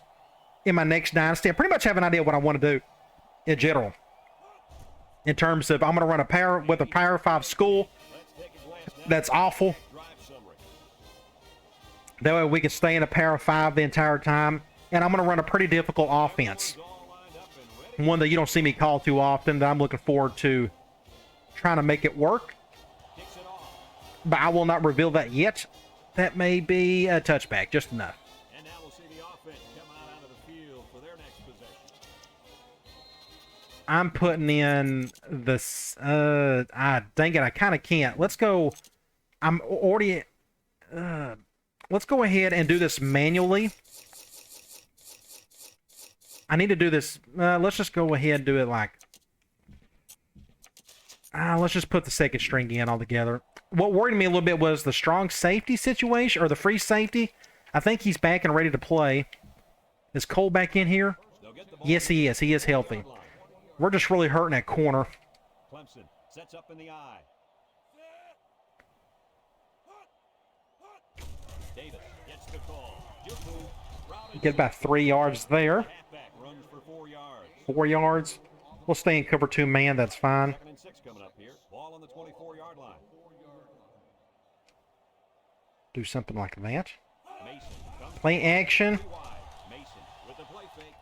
in my next dynasty. I pretty much have an idea what I want to do in general. In terms of, I'm going to run a Power 5 school. That's awful. That way we can stay in a Power 5 the entire time. And I'm going to run a pretty difficult offense. One that you don't see me call too often, that I'm looking forward to trying to make it work. But I will not reveal that yet. That may be a touchback, just enough. And now we'll see the offense come out of the field for their next possession. I'm putting in this. Dang it, I kind of can't. Let's go. I'm already. Let's go ahead and do this manually. I need to do this. Let's just go ahead and do it like. Let's just put the second string in altogether. What worried me a little bit was the strong safety situation, or the free safety. I think he's back and ready to play. Is Cole back in here? They'll get the ball Yes, he is. He is healthy. line. We're just really hurting that corner. Clemson sets up in the eye. Davis gets the call. Juku Get about 3 yards there. halfback runs for 4 yards. 4 yards. We'll stay in cover 2 man. That's fine. 2nd and 6 coming up here. Ball on the 24-yard line. Do something like that. Mason comes Play action. wide. Mason with the play fake.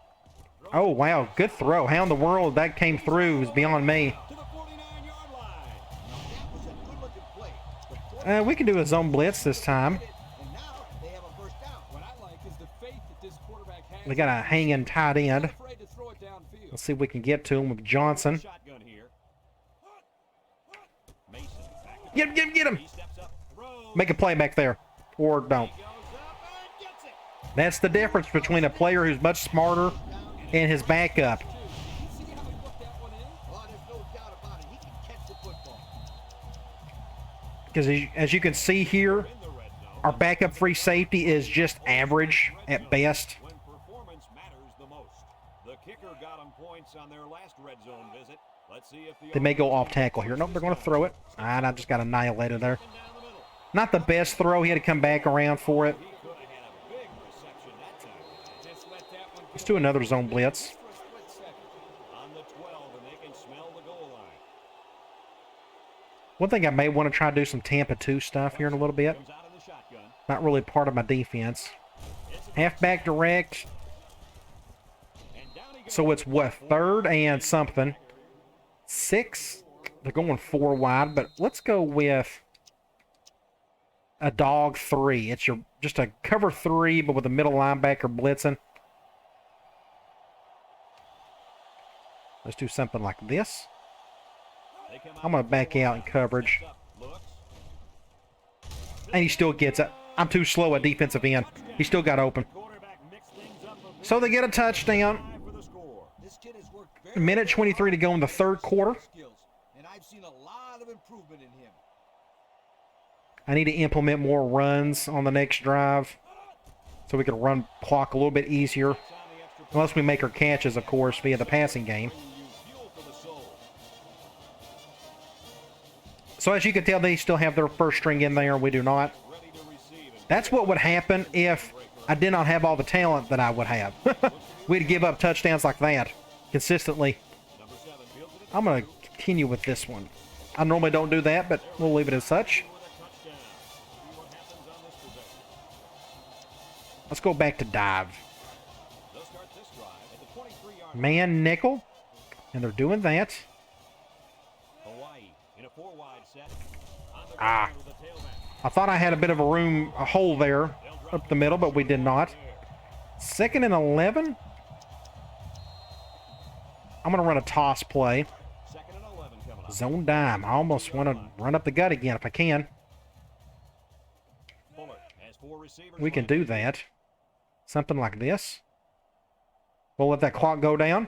Oh, wow. Good throw. How in the world that came through is beyond me. To the 49-yard line. That was a good-looking play. The We can do a zone blitz this time. and now they have a first down. What I like is the faith that this quarterback has. We got a hanging tight end. Not afraid to throw it downfield. Let's see if we can get to him with Johnson. Shotgun here. Mason back to Get him. he steps up. Throws. Make a play back there. Or don't. Goes up and gets it. That's the difference between a player who's much smarter and his backup. You see how he put that one in? Oh, there's no doubt about it. He can catch the football. Because as you can see here, In the red zone. our backup free safety is just average at best. When performance matters the most. The kicker got him points on their last red zone visit. Let's see if the They may go off tackle here. Nope, they're going to throw it. And I just got annihilated there. down the middle. Not the best throw. He had to come back around for it. He could have had a big reception that time. Just let that one Let's go do another zone blitz. for a split second. On the 12, and they can smell the goal line. One thing I may want to try to do some Tampa 2 stuff here in a little bit. Comes out of the shotgun. Not really part of my defense. Halfback direct. And down he goes. So it's what, 3rd and something. 6. They're going 4 wide, but let's go with a dog 3. It's your just a cover 3, but with a middle linebacker blitzing. Let's do something like this. They come I'm going to back out in coverage. up, looks. And he still gets it. I'm too slow at defensive end. He still got open. Quarterback mixed things up a bit. So they get a touchdown. For the score. This kid has worked A very minute 23 to go in the 3rd quarter. skills, and I've seen a lot of improvement in him. I need to implement more runs on the next drive so we can run clock a little bit easier. On the extra Unless we make our catches, of course, via the passing game. use fuel for the soul. So as you can tell, they still have their first string in there, and we do not. Ready to receive it. That's what would happen if I did not have all the talent that I would have. We'd give up touchdowns like that consistently. Number 7 fields it I'm going to continue with this one. I normally don't do that, but we'll leave it as such. with a touchdown. See what happens on this possession. Let's go back to dive. They'll start this drive at the 23-yard line. Man nickel, and they're doing that. Hawaii in a 4-wide set. On the Ah. ground with a tailback. I thought I had a bit of a hole there up the middle, but we did not. 2nd and 11. I'm going to run a toss play. 2nd and 11 coming up. Zone dime. I almost want to run up the gut again if I can. Fuller has 4 receivers. We can lined do up. that. Something like this. We'll let that clock go down.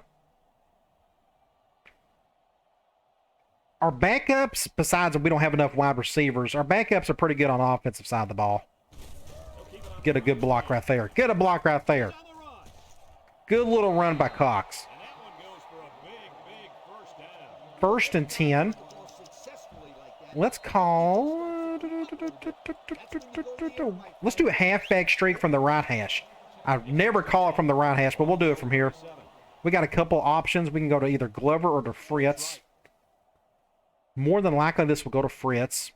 Our backups, besides that we don't have enough wide receivers, our backups are pretty good on the offensive side of the ball. Get a good block right there. Get a block right there. On the run. Good little run by Cox. And that one goes for a big first down. 1st and 10. More successfully like that. Let's call... Let's do a halfback streak from the right hash. I never call it from the right hash, but we'll do it from here. We got a couple options. We can go to either Glover or to Fritz. More than likely, this will go to Fritz.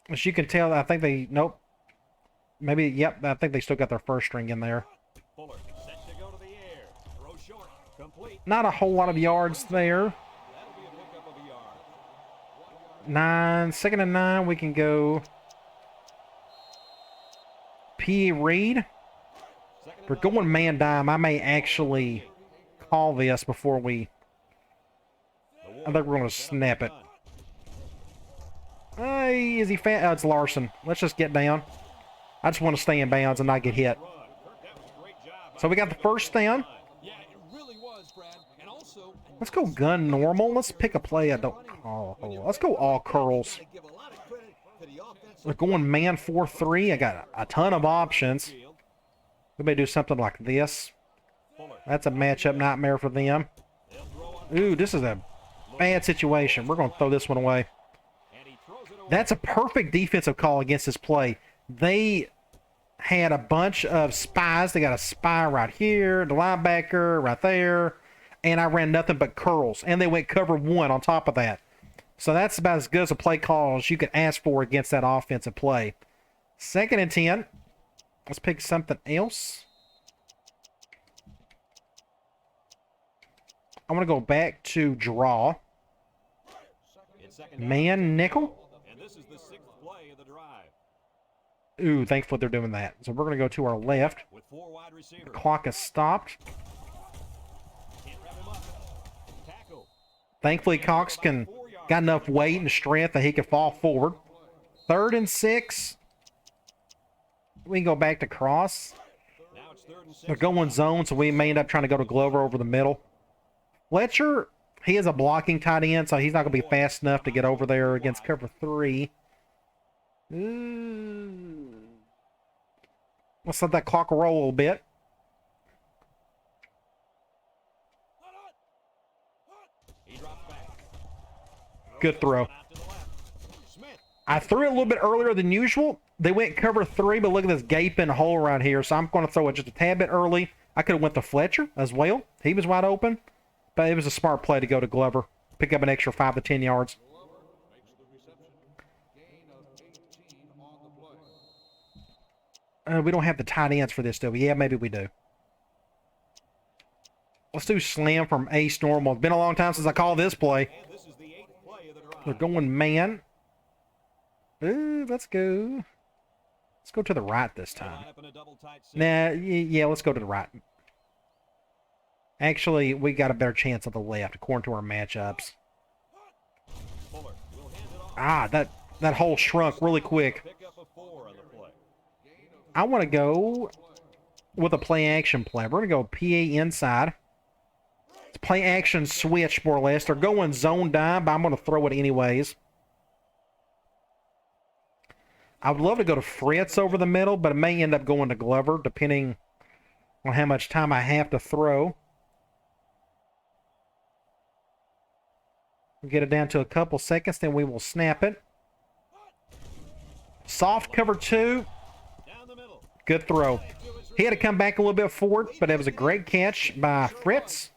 As you can tell, I think they... Nope. Maybe, yep, I think they still got their first string in there. Fuller set to go to the air. Throw short. Complete. Not a whole lot of yards there. That'll be a pickup of a yard. 9. 2nd and 9, we can go... P. Reed. If we're going man dime, I may actually call this before we... I think we're going to snap it. Hey, is he fat? Oh, it's Larson. Let's just get down. I just want to stay in bounds and not get hit. So we got the first down. Yeah, it really was, Brad. And also, Let's go gun normal. Let's pick a play I don't call. Let's go all curls. Gotta give a lot of credit to the offensive We're going man 4-3. I got a ton of options. We may do something like this. That's a matchup nightmare for them. Ooh, this is a bad situation. We're going to throw this one away. That's a perfect defensive call against this play. They had a bunch of spies. They got a spy right here, the linebacker right there, and I ran nothing but curls. And they went cover 1 on top of that. So that's about as good as a play call as you could ask for against that offensive play. 2nd and 10. Let's pick something else. I want to go back to draw. Man nickel. And this is the 6th play of the drive. Ooh, thankfully they're doing that. So we're going to go to our left. With 4 wide receivers. The clock has stopped. Can't wrap him up. Tackle. Thankfully Cox got enough weight and strength that he could fall forward. 3rd and 6. We can go back to cross. Now it's 3rd and 6. They're going zone, so we may end up trying to go to Glover over the middle. Fletcher, he is a blocking tight end, so he's not going to be fast enough to get over there against cover 3. Let's let that clock roll a little bit. Good throw. I threw it a little bit earlier than usual. They went cover 3, but look at this gaping hole right here. So I'm going to throw it just a tad bit early. I could have went to Fletcher as well. He was wide open. But it was a smart play to go to Glover. Pick up an extra 5 to 10 yards. We don't have the tight ends for this, do we? Yeah, maybe we do. Let's do slam from ace normal. It's been a long time since I called this play. They're going man. Ooh, let's go. Let's go to the right this time. Nah, yeah, let's go to the right. Actually, we got a better chance of the left, according to our matchups. Ah, that hole shrunk really quick. I want to go with a play-action play. We're going to go PA inside. It's play-action switch, more or less. They're going zone dime, but I'm going to throw it anyways. I would love to go to Fritz over the middle, but it may end up going to Glover, depending on how much time I have to throw. We'll get it down to a couple seconds, then we will snap it. Soft cover 2. Good throw. He had to come back a little bit forward, but it was a great catch by Fritz.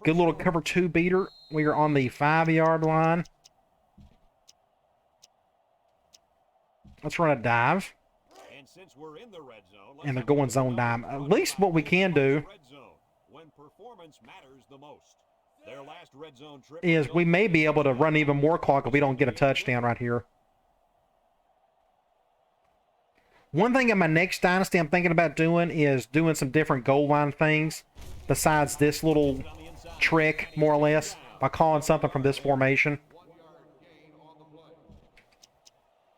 Good little cover 2 beater. We are on the 5-yard line. Let's run a dive. And they're going zone dime. At least what we can do is we may be able to run even more clock if we don't get a touchdown right here. One thing in my next Dynasty I'm thinking about doing is doing some different goal line things besides this little trick, more or less, by calling something from this formation.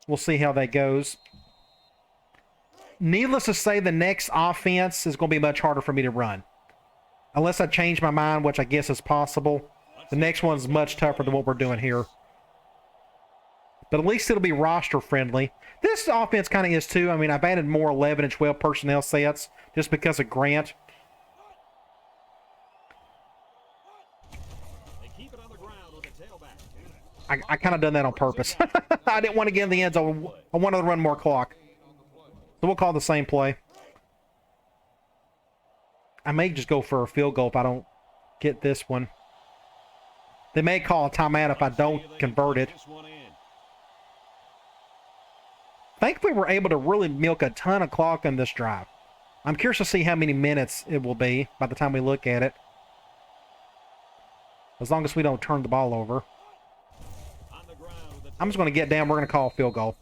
We'll see how that goes. Needless to say, the next offense is going to be much harder for me to run. Unless I change my mind, which I guess is possible. The next one's much tougher than what we're doing here. But at least it'll be roster friendly. This offense kind of is too. I mean, I've added more 11 and 12 personnel sets just because of Grant. I kind of done that on purpose. I didn't want to get in the end zone. I wanted to run more clock. So we'll call the same play. I may just go for a field goal if I don't get this one. They may call a timeout if I don't convert it. Thankfully, we're able to really milk a ton of clock on this drive. I'm curious to see how many minutes it will be by the time we look at it. As long as we don't turn the ball over. I'm just going to get down. We're going to call a field goal.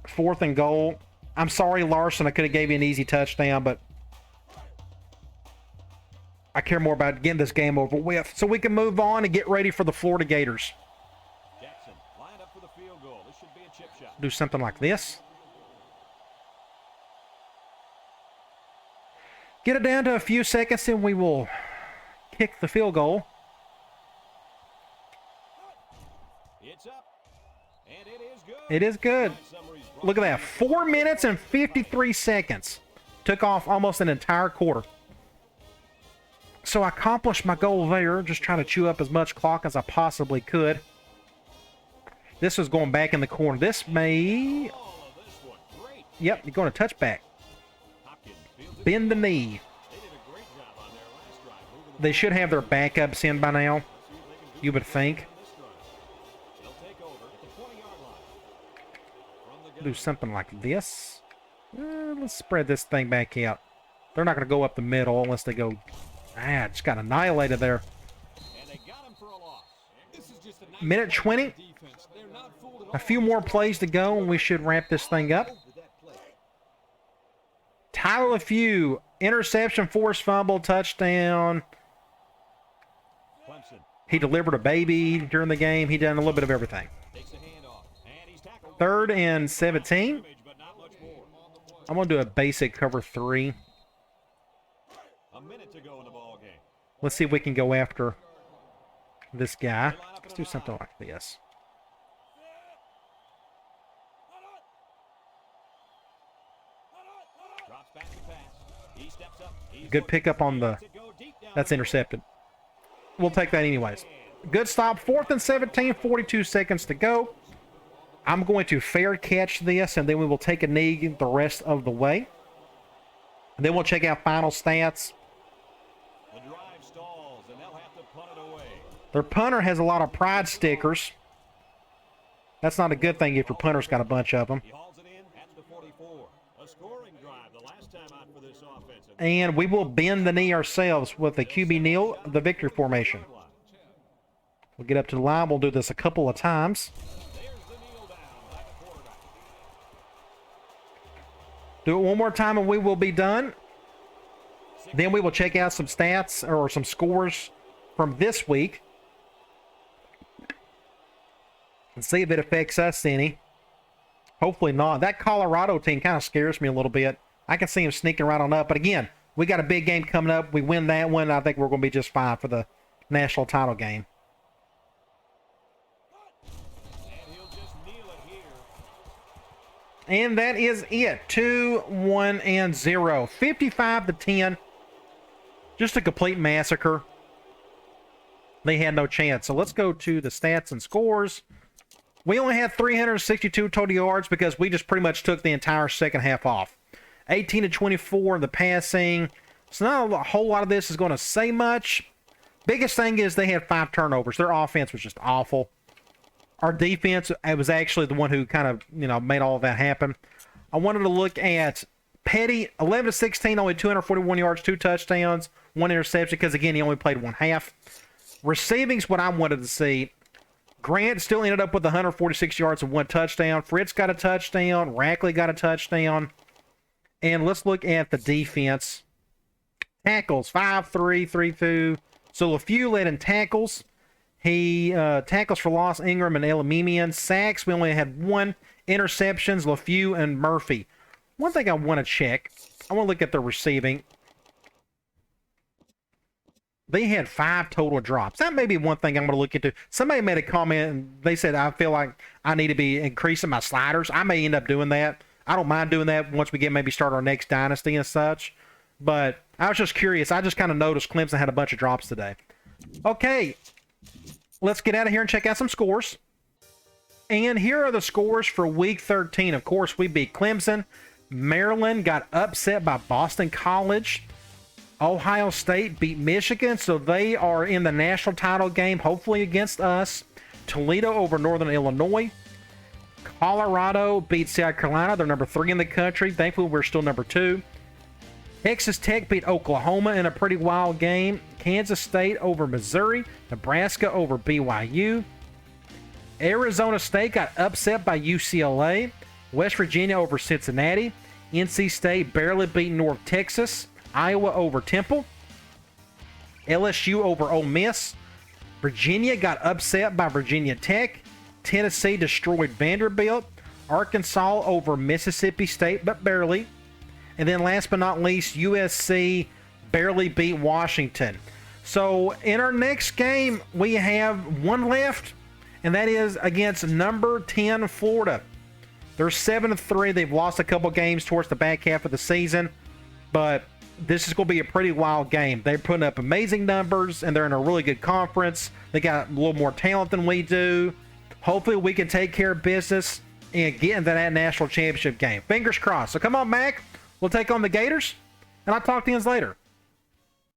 4th and goal. I'm sorry, Larson. I could have gave you an easy touchdown, but I care more about getting this game over with so we can move on and get ready for the Florida Gators. Do something like this. Get it down to a few seconds and we will kick the field goal. It's up. It is good. Look at that. 4 minutes and 53 seconds. Took off almost an entire quarter. So I accomplished my goal there. Just trying to chew up as much clock as I possibly could. This was going back in the corner. This may... Yep, you're going to touch back. Bend the knee. They should have their backups in by now, you would think. Do something like this. Let's spread this thing back out. They're not going to go up the middle unless they go... just got annihilated there. Minute 20. A few more plays to go, and we should wrap this thing up. Tyler LeFew, interception, forced fumble, touchdown. He delivered a baby during the game. He done a little bit of everything. 3rd and 17. I'm going to do a basic cover 3. Let's see if we can go after this guy. Let's do something like this. Good pickup on the... That's intercepted. We'll take that anyways. Good stop. 4th and 17, 42 seconds to go. I'm going to fair catch this, and then we will take a knee the rest of the way. And then we'll check out final stats. Their punter has a lot of pride stickers. That's not a good thing if your punter's got a bunch of them. And we will bend the knee ourselves with the QB kneel, the victory formation. We'll get up to the line. We'll do this a couple of times. Do it one more time and we will be done. Then we will check out some stats or some scores from this week. And see if it affects us any. Hopefully not. That Colorado team kind of scares me a little bit. I can see them sneaking right on up. But again, we got a big game coming up. We win that one. I think we're going to be just fine for the national title game. And that is it. 2-1-0. 55-10. Just a complete massacre. They had no chance. So let's go to the stats and scores. We only had 362 total yards because we just pretty much took the entire second half off. 18-24 in the passing. So not a whole lot of this is going to say much. Biggest thing is they had 5 turnovers. Their offense was just awful. Our defense, it was actually the one who kind of, made all of that happen. I wanted to look at Petty, 11-16, only 241 yards, 2 touchdowns, 1 interception, because, again, he only played one half. Receiving's what I wanted to see. Grant still ended up with 146 yards and 1 touchdown. Fritz got a touchdown. Rackley got a touchdown. And let's look at the defense. Tackles, 5-3, 3-2. So LeFew led in tackles. He tackles for loss, Ingram and Elamimian. Sacks, we only had 1. Interceptions, LeFew and Murphy. One thing I want to check, I want to look at the receiving. They had 5 total drops. That may be one thing I'm going to look into. Somebody made a comment, and they said, I feel like I need to be increasing my sliders. I may end up doing that. I don't mind doing that once we maybe start our next dynasty and such. But I was just curious. I just kind of noticed Clemson had a bunch of drops today. Okay. Let's get out of here and check out some scores. And here are the scores for Week 13. Of course, we beat Clemson. Maryland got upset by Boston College. Ohio State beat Michigan, so they are in the national title game, hopefully against us. Toledo over Northern Illinois. Colorado beat South Carolina. They're number 3 in the country. Thankfully, we're still number 2. Texas Tech beat Oklahoma in a pretty wild game. Kansas State over Missouri. Nebraska over BYU. Arizona State got upset by UCLA. West Virginia over Cincinnati. NC State barely beat North Texas. Iowa over Temple. LSU over Ole Miss. Virginia got upset by Virginia Tech. Tennessee destroyed Vanderbilt. Arkansas over Mississippi State, but barely. And then last but not least, USC barely beat Washington. So in our next game, we have one left, and that is against number 10 Florida. They're 7-3. They've lost a couple games towards the back half of the season, but this is going to be a pretty wild game. They're putting up amazing numbers, and they're in a really good conference. They got a little more talent than we do. Hopefully, we can take care of business and get into that national championship game. Fingers crossed. So come on, Mac. We'll take on the Gators, and I'll talk to you later.